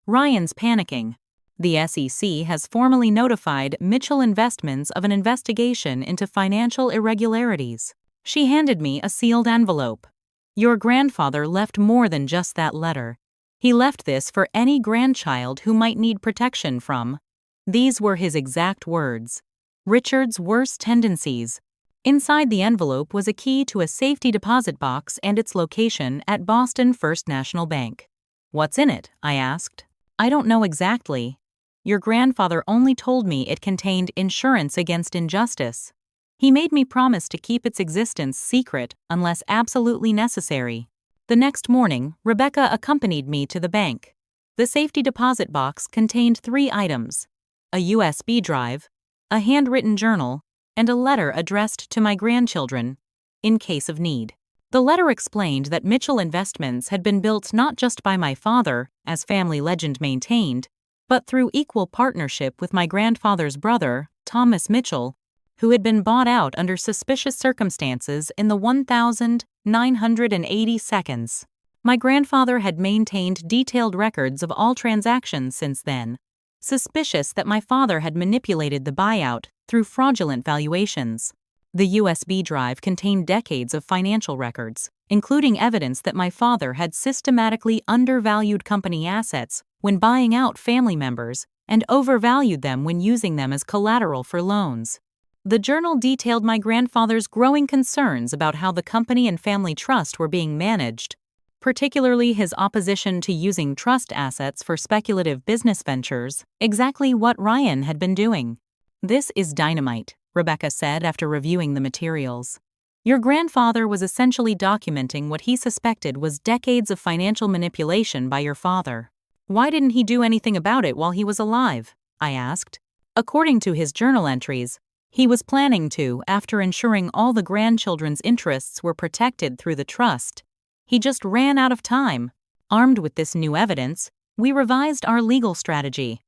Ryan's panicking. The SEC has formally notified Mitchell Investments of an investigation into financial irregularities. She handed me a sealed envelope. Your grandfather left more than just that letter. He left this for any grandchild who might need protection from. These were his exact words. Richard's worst tendencies. Inside the envelope was a key to a safety deposit box and its location at Boston First National Bank. What's in it? I asked. I don't know exactly. Your grandfather only told me it contained insurance against injustice. He made me promise to keep its existence secret unless absolutely necessary. The next morning, Rebecca accompanied me to the bank. The safety deposit box contained 3 items: a USB drive, a handwritten journal, and a letter addressed to my grandchildren, in case of need. The letter explained that Mitchell Investments had been built not just by my father, as family legend maintained, but through equal partnership with my grandfather's brother, Thomas Mitchell, who had been bought out under suspicious circumstances in the 1980 seconds. My grandfather had maintained detailed records of all transactions since then, suspicious that my father had manipulated the buyout through fraudulent valuations. The USB drive contained decades of financial records, including evidence that my father had systematically undervalued company assets when buying out family members and overvalued them when using them as collateral for loans. The journal detailed my grandfather's growing concerns about how the company and family trust were being managed, particularly his opposition to using trust assets for speculative business ventures, exactly what Ryan had been doing. "This is dynamite," Rebecca said after reviewing the materials. "Your grandfather was essentially documenting what he suspected was decades of financial manipulation by your father. Why didn't he do anything about it while he was alive?" I asked. According to his journal entries, he was planning to after ensuring all the grandchildren's interests were protected through the trust. He just ran out of time. Armed with this new evidence, we revised our legal strategy.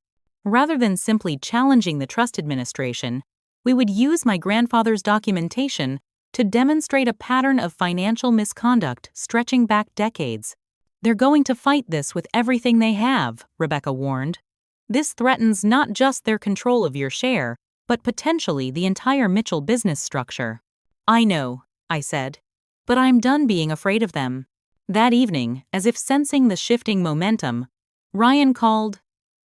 Rather than simply challenging the trust administration, we would use my grandfather's documentation to demonstrate a pattern of financial misconduct stretching back decades. "They're going to fight this with everything they have," Rebecca warned. "This threatens not just their control of your share, but potentially the entire Mitchell business structure." "I know," I said, "but I'm done being afraid of them." That evening, as if sensing the shifting momentum, Ryan called,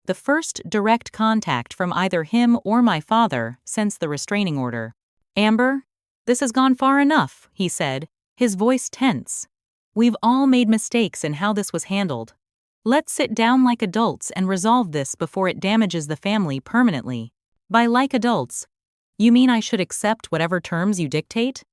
the first direct contact from either him or my father since the restraining order. "Amber, this has gone far enough," he said, his voice tense. "We've all made mistakes in how this was handled. Let's sit down like adults and resolve this before it damages the family permanently." "By like adults, you mean I should accept whatever terms you dictate?"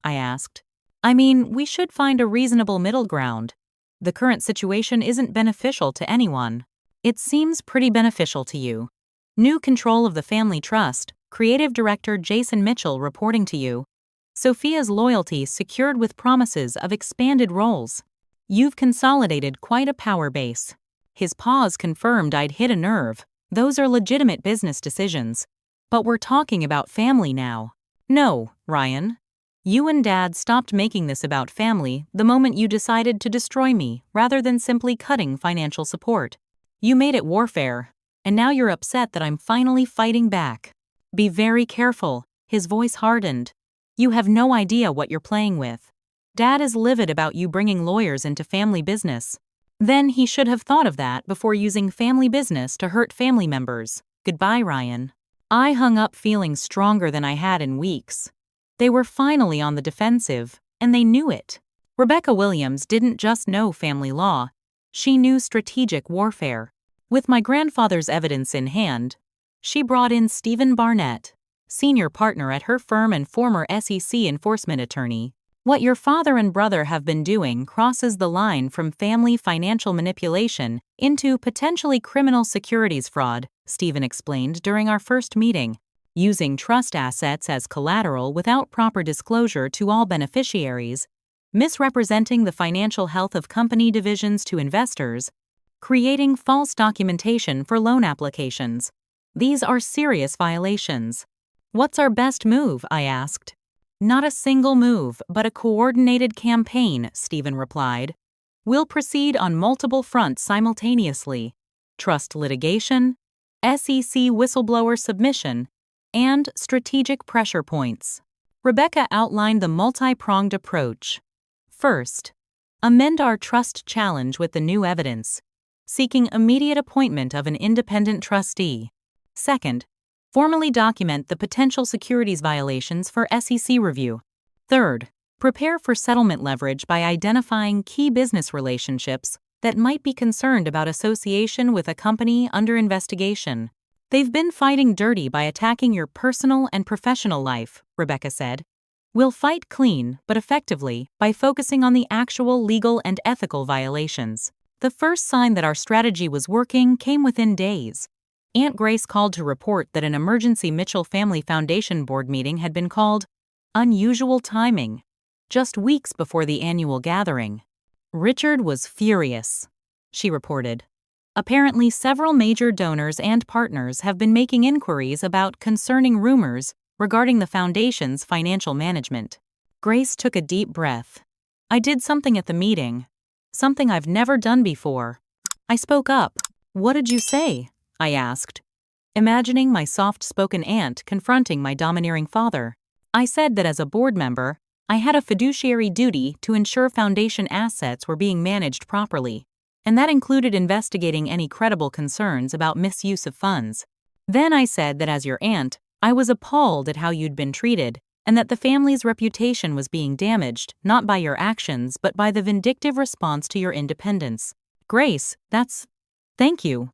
I asked. "I mean, we should find a reasonable middle ground. The current situation isn't beneficial to anyone." "It seems pretty beneficial to you. New control of the family trust, Creative Director Jason Mitchell reporting to you. Sophia's loyalty secured with promises of expanded roles. You've consolidated quite a power base." His pause confirmed I'd hit a nerve. "Those are legitimate business decisions. But we're talking about family now." "No, Ryan. You and Dad stopped making this about family the moment you decided to destroy me rather than simply cutting financial support. You made it warfare, and now you're upset that I'm finally fighting back. Be very careful." His voice hardened. "You have no idea what you're playing with. Dad is livid about you bringing lawyers into family business. Then he should have thought of that before using family business to hurt family members. Goodbye, Ryan." I hung up feeling stronger than I had in weeks. They were finally on the defensive, and they knew it. Rebecca Williams didn't just know family law. She knew strategic warfare. With my grandfather's evidence in hand, she brought in Stephen Barnett, senior partner at her firm and former SEC enforcement attorney. "What your father and brother have been doing crosses the line from family financial manipulation into potentially criminal securities fraud," Stephen explained during our first meeting. "Using trust assets as collateral without proper disclosure to all beneficiaries, misrepresenting the financial health of company divisions to investors, creating false documentation for loan applications. These are serious violations." "What's our best move?" I asked. "Not a single move, but a coordinated campaign," Stephen replied. "We'll proceed on multiple fronts simultaneously: trust litigation, SEC whistleblower submission, and strategic pressure points." Rebecca outlined the multi-pronged approach. First, amend our trust challenge with the new evidence, seeking immediate appointment of an independent trustee. Second, formally document the potential securities violations for SEC review. Third, prepare for settlement leverage by identifying key business relationships that might be concerned about association with a company under investigation. "They've been fighting dirty by attacking your personal and professional life," Rebecca said. "We'll fight clean, but effectively, by focusing on the actual legal and ethical violations." The first sign that our strategy was working came within days. Aunt Grace called to report that an emergency Mitchell Family Foundation board meeting had been called. Unusual timing. just weeks before the annual gathering. Richard was furious, she reported. Apparently, several major donors and partners have been making inquiries about concerning rumors regarding the foundation's financial management. Grace took a deep breath. I did something at the meeting. Something I've never done before. I spoke up. What did you say? I asked, imagining my soft-spoken aunt confronting my domineering father. I said that as a board member, I had a fiduciary duty to ensure foundation assets were being managed properly, and that included investigating any credible concerns about misuse of funds. Then I said that as your aunt, I was appalled at how you'd been treated, and that the family's reputation was being damaged, not by your actions, but by the vindictive response to your independence. Grace, Thank you.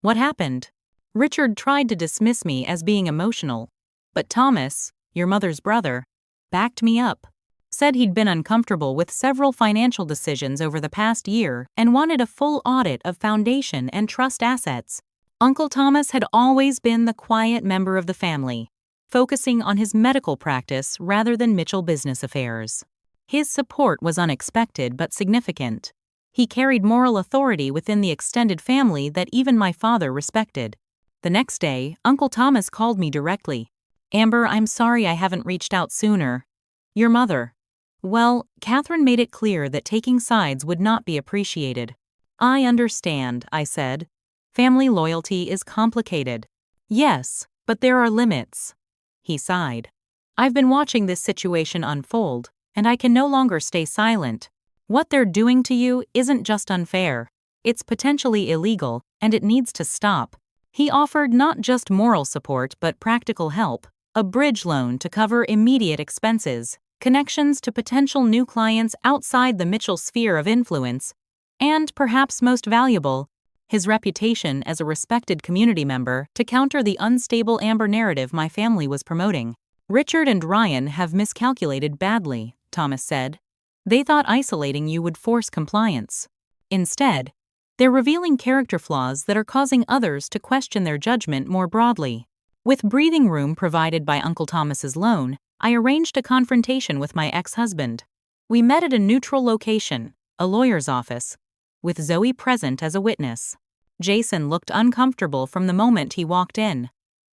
What happened? Richard tried to dismiss me as being emotional, but Thomas, your mother's brother, backed me up. Said he'd been uncomfortable with several financial decisions over the past year and wanted a full audit of foundation and trust assets. Uncle Thomas had always been the quiet member of the family, focusing on his medical practice rather than Mitchell business affairs. His support was unexpected but significant. He carried moral authority within the extended family that even my father respected. The next day, Uncle Thomas called me directly. Amber, I'm sorry I haven't reached out sooner. Your mother. Well, Catherine made it clear that taking sides would not be appreciated. I understand, I said. Family loyalty is complicated. Yes, but there are limits. He sighed. I've been watching this situation unfold, and I can no longer stay silent. What they're doing to you isn't just unfair. It's potentially illegal, and it needs to stop. He offered not just moral support but practical help, a bridge loan to cover immediate expenses, connections to potential new clients outside the Mitchell sphere of influence, and, perhaps most valuable, his reputation as a respected community member to counter the unstable Amber narrative my family was promoting. Richard and Ryan have miscalculated badly, Thomas said. They thought isolating you would force compliance. Instead, they're revealing character flaws that are causing others to question their judgment more broadly. With breathing room provided by Uncle Thomas's loan, I arranged a confrontation with my ex-husband. We met at a neutral location, a lawyer's office, with Zoe present as a witness. Jason looked uncomfortable from the moment he walked in.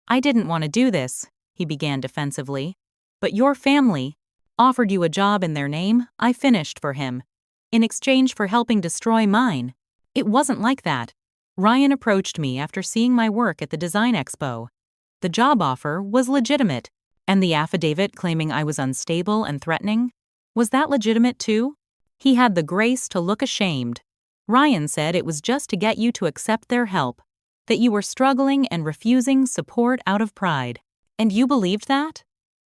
I didn't want to do this, he began defensively. But your family offered you a job in their name, I finished for him. In exchange for helping destroy mine. It wasn't like that. Ryan approached me after seeing my work at the Design Expo. The job offer was legitimate, and the affidavit claiming I was unstable and threatening, was that legitimate too? He had the grace to look ashamed. Ryan said it was just to get you to accept their help, that you were struggling and refusing support out of pride. And you believed that?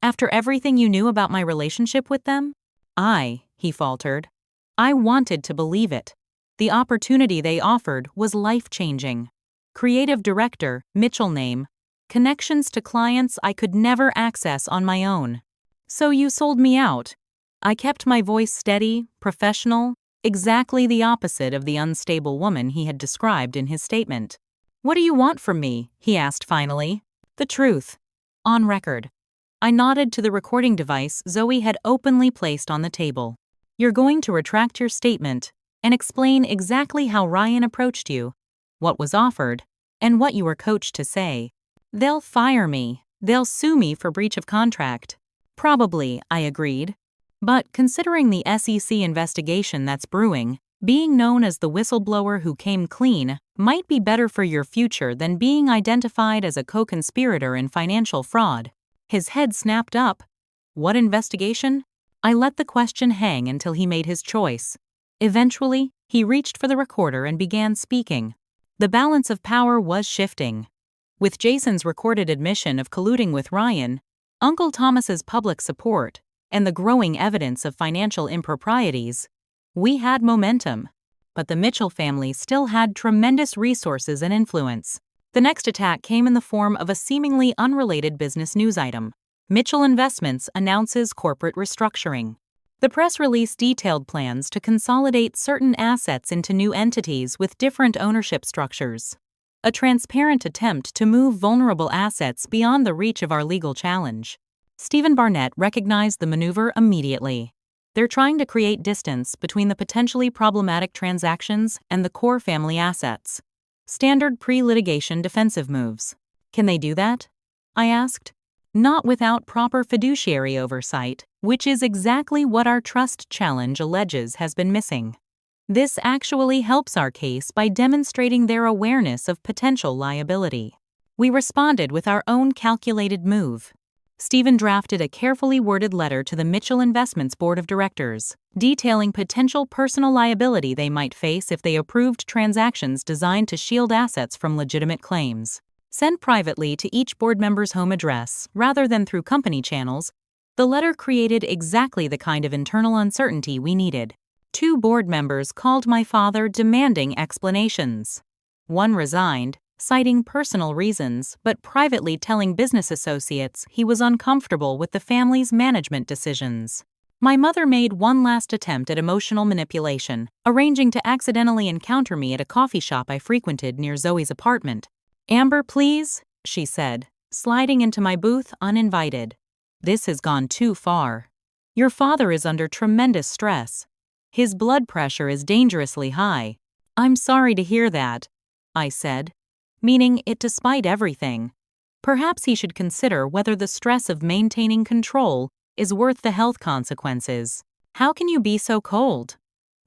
After everything you knew about my relationship with them? He faltered. I wanted to believe it. The opportunity they offered was life-changing. Creative director, Mitchell name. Connections to clients I could never access on my own. So you sold me out. I kept my voice steady, professional, exactly the opposite of the unstable woman he had described in his statement. What do you want from me? He asked finally. The truth. On record. I nodded to the recording device Zoe had openly placed on the table. You're going to retract your statement and explain exactly how Ryan approached you, what was offered, and what you were coached to say. They'll fire me. They'll sue me for breach of contract. Probably, I agreed. But considering the SEC investigation that's brewing, being known as the whistleblower who came clean might be better for your future than being identified as a co-conspirator in financial fraud. His head snapped up. What investigation? I let the question hang until he made his choice. Eventually, he reached for the recorder and began speaking. The balance of power was shifting. With Jason's recorded admission of colluding with Ryan, Uncle Thomas's public support, and the growing evidence of financial improprieties, we had momentum. But the Mitchell family still had tremendous resources and influence. The next attack came in the form of a seemingly unrelated business news item. Mitchell Investments announces corporate restructuring. The press release detailed plans to consolidate certain assets into new entities with different ownership structures. A transparent attempt to move vulnerable assets beyond the reach of our legal challenge. Stephen Barnett recognized the maneuver immediately. They're trying to create distance between the potentially problematic transactions and the core family assets. Standard pre-litigation defensive moves. Can they do that? I asked. Not without proper fiduciary oversight, which is exactly what our trust challenge alleges has been missing. This actually helps our case by demonstrating their awareness of potential liability. We responded with our own calculated move. Stephen drafted a carefully worded letter to the Mitchell Investments Board of Directors, detailing potential personal liability they might face if they approved transactions designed to shield assets from legitimate claims. Sent privately to each board member's home address, rather than through company channels, the letter created exactly the kind of internal uncertainty we needed. 2 board members called my father demanding explanations. One resigned, citing personal reasons, but privately telling business associates he was uncomfortable with the family's management decisions. My mother made one last attempt at emotional manipulation, arranging to accidentally encounter me at a coffee shop I frequented near Zoe's apartment. "Amber, please," she said, sliding into my booth uninvited. "This has gone too far. Your father is under tremendous stress. His blood pressure is dangerously high." "I'm sorry to hear that," I said, meaning it despite everything. Perhaps he should consider whether the stress of maintaining control is worth the health consequences. "How can you be so cold?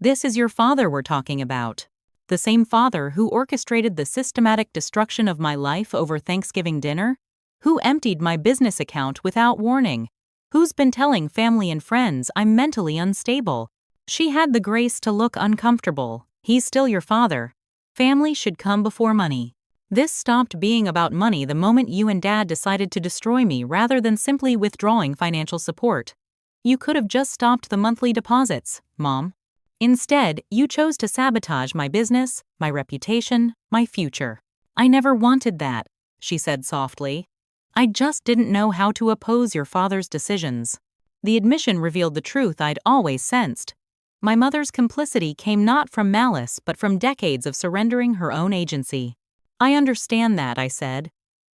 This is your father we're talking about. The same father who orchestrated the systematic destruction of my life over Thanksgiving dinner? Who emptied my business account without warning? Who's been telling family and friends I'm mentally unstable? She had the grace to look uncomfortable. He's still your father. Family should come before money. This stopped being about money the moment you and Dad decided to destroy me rather than simply withdrawing financial support. You could have just stopped the monthly deposits, Mom. Instead, you chose to sabotage my business, my reputation, my future. I never wanted that," she said softly. "I just didn't know how to oppose your father's decisions." The admission revealed the truth I'd always sensed. My mother's complicity came not from malice but from decades of surrendering her own agency. "I understand that," I said.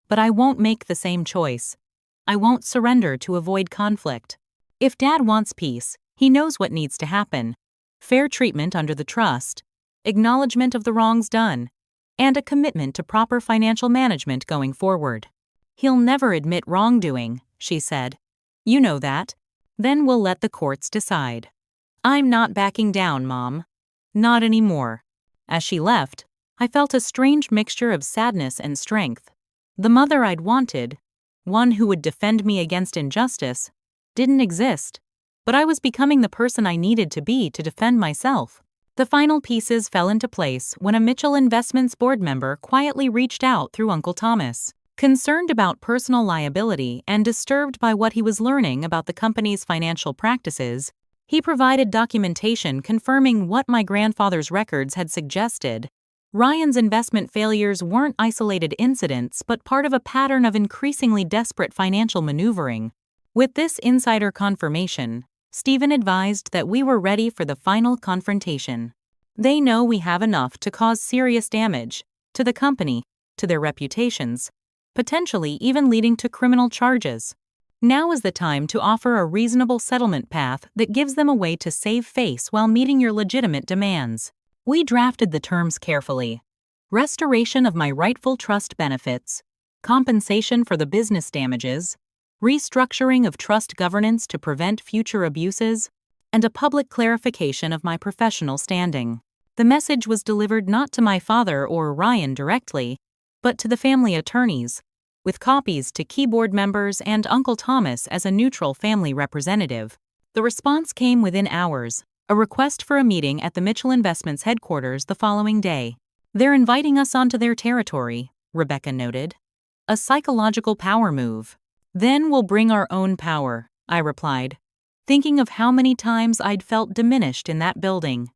"But I won't make the same choice. I won't surrender to avoid conflict. If Dad wants peace, he knows what needs to happen. Fair treatment under the trust, acknowledgement of the wrongs done, and a commitment to proper financial management going forward." "He'll never admit wrongdoing," she said. "You know that. Then we'll let the courts decide." "I'm not backing down, Mom. Not anymore." As she left, I felt a strange mixture of sadness and strength. The mother I'd wanted, one who would defend me against injustice, didn't exist, but I was becoming the person I needed to be to defend myself. The final pieces fell into place when a Mitchell Investments board member quietly reached out through Uncle Thomas. Concerned about personal liability and disturbed by what he was learning about the company's financial practices, he provided documentation confirming what my grandfather's records had suggested. Ryan's investment failures weren't isolated incidents but part of a pattern of increasingly desperate financial maneuvering. With this insider confirmation, Stephen advised that we were ready for the final confrontation. "They know we have enough to cause serious damage to the company, to their reputations, potentially even leading to criminal charges. Now is the time to offer a reasonable settlement path that gives them a way to save face while meeting your legitimate demands." We drafted the terms carefully. Restoration of my rightful trust benefits, compensation for the business damages, restructuring of trust governance to prevent future abuses, and a public clarification of my professional standing. The message was delivered not to my father or Ryan directly, but to the family attorneys, with copies to key board members and Uncle Thomas as a neutral family representative. The response came within hours, a request for a meeting at the Mitchell Investments headquarters the following day. "They're inviting us onto their territory," Rebecca noted. "A psychological power move." "Then we'll bring our own power," I replied, thinking of how many times I'd felt diminished in that building.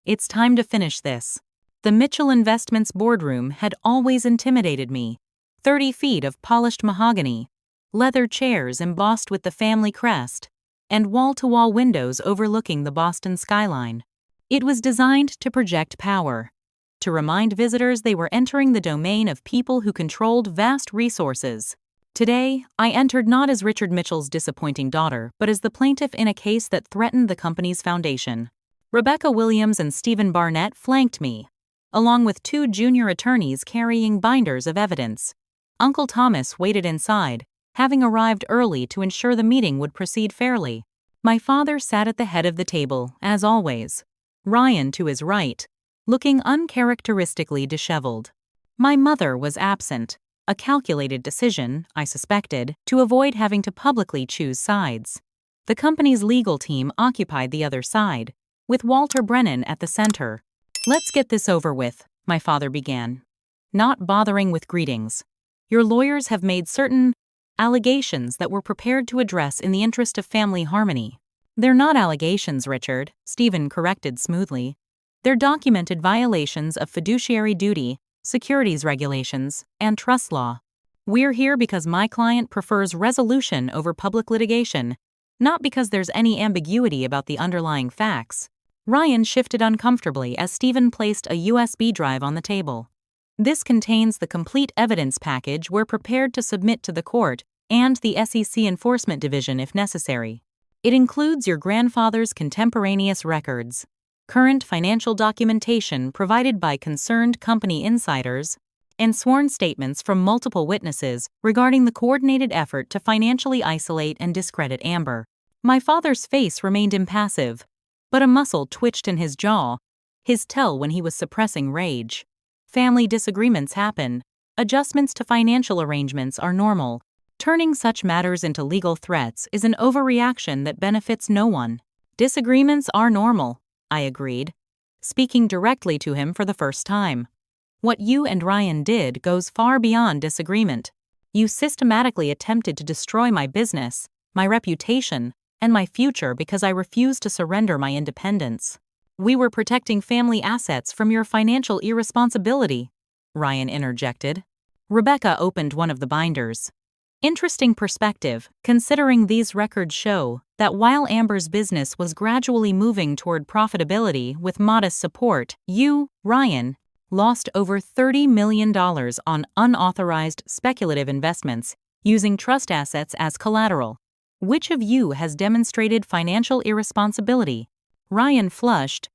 It's time to finish this. The Mitchell Investments boardroom had always intimidated me. 30 feet of polished mahogany, leather chairs embossed with the family crest, and wall-to-wall windows overlooking the Boston skyline. It was designed to project power, to remind visitors they were entering the domain of people who controlled vast resources. Today, I entered not as Richard Mitchell's disappointing daughter, but as the plaintiff in a case that threatened the company's foundation. Rebecca Williams and Stephen Barnett flanked me, along with two junior attorneys carrying binders of evidence. Uncle Thomas waited inside, having arrived early to ensure the meeting would proceed fairly. My father sat at the head of the table, as always. Ryan to his right, looking uncharacteristically disheveled. My mother was absent, a calculated decision, I suspected, to avoid having to publicly choose sides. The company's legal team occupied the other side, with Walter Brennan at the center. "Let's get this over with," my father began, not bothering with greetings. "Your lawyers have made certain allegations that we're prepared to address in the interest of family harmony." "They're not allegations, Richard," Stephen corrected smoothly. "They're documented violations of fiduciary duty, securities regulations, and trust law. We're here because my client prefers resolution over public litigation, not because there's any ambiguity about the underlying facts." Ryan shifted uncomfortably as Stephen placed a USB drive on the table. "This contains the complete evidence package we're prepared to submit to the court and the SEC Enforcement Division if necessary. It includes your grandfather's contemporaneous records, current financial documentation provided by concerned company insiders, and sworn statements from multiple witnesses regarding the coordinated effort to financially isolate and discredit Amber." My father's face remained impassive, but a muscle twitched in his jaw, his tell when he was suppressing rage. Family disagreements happen. Adjustments to financial arrangements are normal. Turning such matters into legal threats is an overreaction that benefits no one. "Disagreements are normal," I agreed, speaking directly to him for the first time. "What you and Ryan did goes far beyond disagreement. You systematically attempted to destroy my business, my reputation, and my future because I refused to surrender my independence." "We were protecting family assets from your financial irresponsibility," Ryan interjected. Rebecca opened one of the binders. "Interesting perspective, considering these records show that while Amber's business was gradually moving toward profitability with modest support, you, Ryan, lost over $30 million on unauthorized speculative investments using trust assets as collateral. Which of you has demonstrated financial irresponsibility?" Ryan flushed.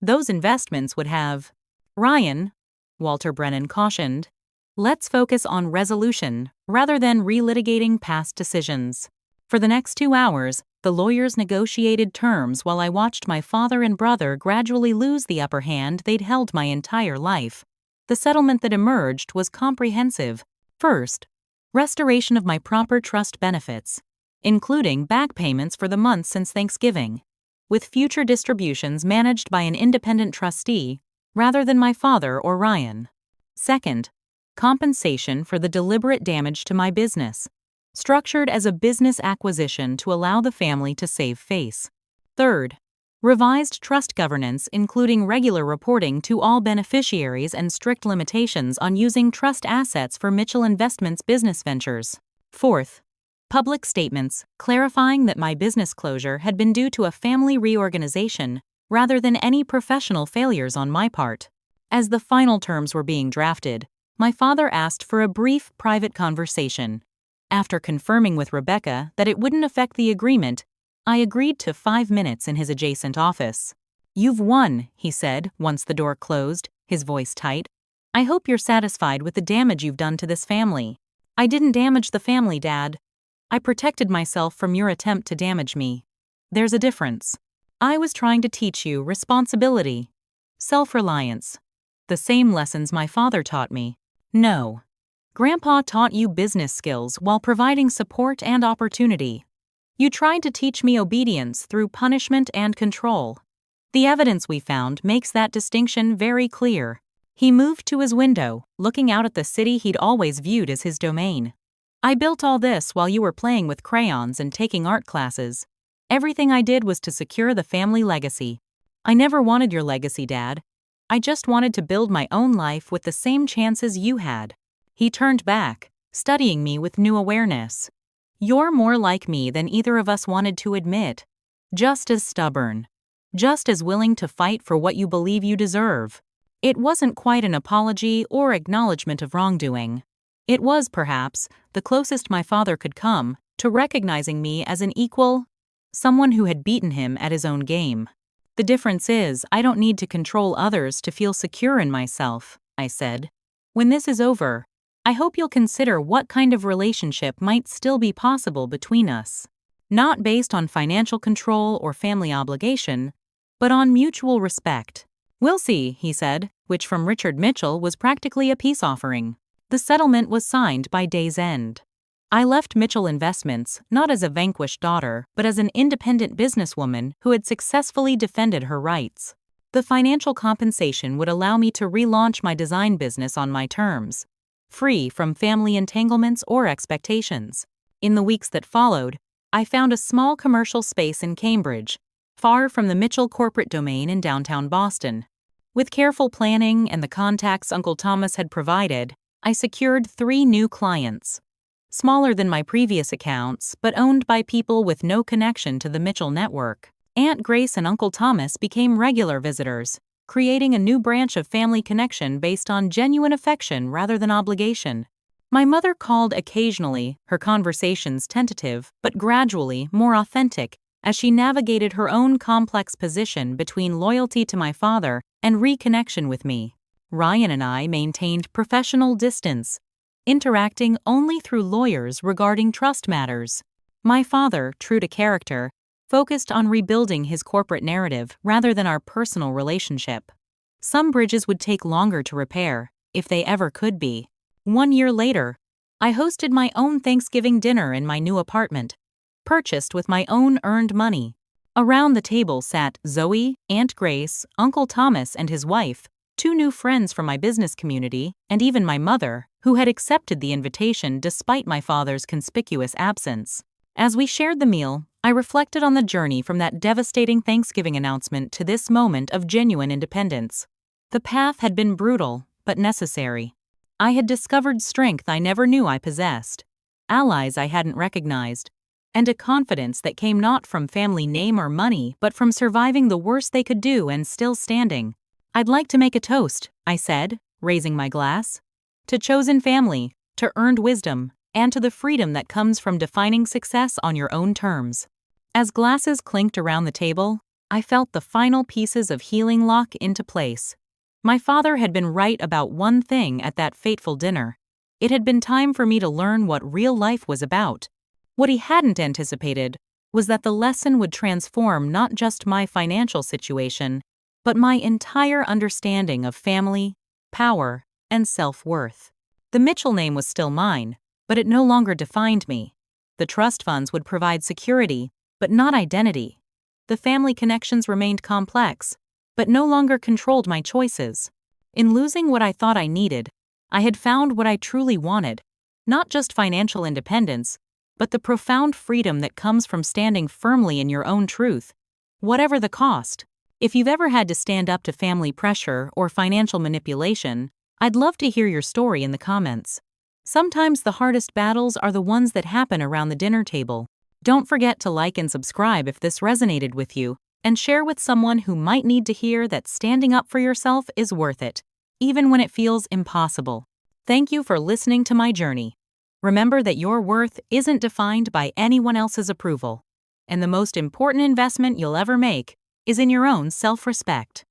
"Those investments would have—" "Ryan," Walter Brennan cautioned, "let's focus on resolution rather than relitigating past decisions." For the next 2 hours, the lawyers negotiated terms while I watched my father and brother gradually lose the upper hand they'd held my entire life. The settlement that emerged was comprehensive. First, restoration of my proper trust benefits, including back payments for the months since Thanksgiving, with future distributions managed by an independent trustee rather than my father or Ryan. Second, compensation for the deliberate damage to my business, structured as a business acquisition to allow the family to save face. Third, revised trust governance including regular reporting to all beneficiaries and strict limitations on using trust assets for Mitchell Investments business ventures. Fourth, public statements clarifying that my business closure had been due to a family reorganization rather than any professional failures on my part. As the final terms were being drafted, my father asked for a brief private conversation. After confirming with Rebecca that it wouldn't affect the agreement, I agreed to 5 minutes in his adjacent office. "You've won," he said once the door closed, his voice tight. "I hope you're satisfied with the damage you've done to this family." "I didn't damage the family, Dad. I protected myself from your attempt to damage me. There's a difference. I was trying to teach you responsibility, self-reliance, the same lessons my father taught me. No. Grandpa taught you business skills while providing support and opportunity. You tried to teach me obedience through punishment and control. The evidence we found makes that distinction very clear." He moved to his window, looking out at the city he'd always viewed as his domain. "I built all this while you were playing with crayons and taking art classes. Everything I did was to secure the family legacy. I never wanted your legacy, Dad. I just wanted to build my own life with the same chances you had." He turned back, studying me with new awareness. "You're more like me than either of us wanted to admit. Just as stubborn. Just as willing to fight for what you believe you deserve." It wasn't quite an apology or acknowledgement of wrongdoing. It was, perhaps, the closest my father could come to recognizing me as an equal, someone who had beaten him at his own game. The difference is, I don't need to control others to feel secure in myself, I said. When this is over, I hope you'll consider what kind of relationship might still be possible between us. Not based on financial control or family obligation, but on mutual respect. We'll see, he said, which from Richard Mitchell was practically a peace offering. The settlement was signed by day's end. I left Mitchell Investments not as a vanquished daughter, but as an independent businesswoman who had successfully defended her rights. The financial compensation would allow me to relaunch my design business on my terms, free from family entanglements or expectations. In the weeks that followed, I found a small commercial space in Cambridge, far from the Mitchell corporate domain in downtown Boston. With careful planning and the contacts Uncle Thomas had provided, I secured 3 new clients. Smaller than my previous accounts, but owned by people with no connection to the Mitchell network. Aunt Grace and Uncle Thomas became regular visitors, creating a new branch of family connection based on genuine affection rather than obligation. My mother called occasionally, her conversations tentative but gradually more authentic as she navigated her own complex position between loyalty to my father and reconnection with me. Ryan and I maintained professional distance, interacting only through lawyers regarding trust matters. My father, true to character, focused on rebuilding his corporate narrative rather than our personal relationship. Some bridges would take longer to repair, if they ever could be. 1 year later, I hosted my own Thanksgiving dinner in my new apartment, purchased with my own earned money. Around the table sat Zoe, Aunt Grace, Uncle Thomas and his wife, 2 new friends from my business community, and even my mother, who had accepted the invitation despite my father's conspicuous absence. As we shared the meal, I reflected on the journey from that devastating Thanksgiving announcement to this moment of genuine independence. The path had been brutal, but necessary. I had discovered strength I never knew I possessed, allies I hadn't recognized, and a confidence that came not from family name or money but from surviving the worst they could do and still standing. I'd like to make a toast, I said, raising my glass. To chosen family, to earned wisdom, and to the freedom that comes from defining success on your own terms. As glasses clinked around the table, I felt the final pieces of healing lock into place. My father had been right about one thing at that fateful dinner. It had been time for me to learn what real life was about. What he hadn't anticipated was that the lesson would transform not just my financial situation, but my entire understanding of family, power, and self-worth. The Mitchell name was still mine, but it no longer defined me. The trust funds would provide security, but not identity. The family connections remained complex, but no longer controlled my choices. In losing what I thought I needed, I had found what I truly wanted, not just financial independence, but the profound freedom that comes from standing firmly in your own truth, whatever the cost. If you've ever had to stand up to family pressure or financial manipulation, I'd love to hear your story in the comments. Sometimes the hardest battles are the ones that happen around the dinner table. Don't forget to like and subscribe if this resonated with you, and share with someone who might need to hear that standing up for yourself is worth it, even when it feels impossible. Thank you for listening to my journey. Remember that your worth isn't defined by anyone else's approval, and the most important investment you'll ever make is in your own self-respect.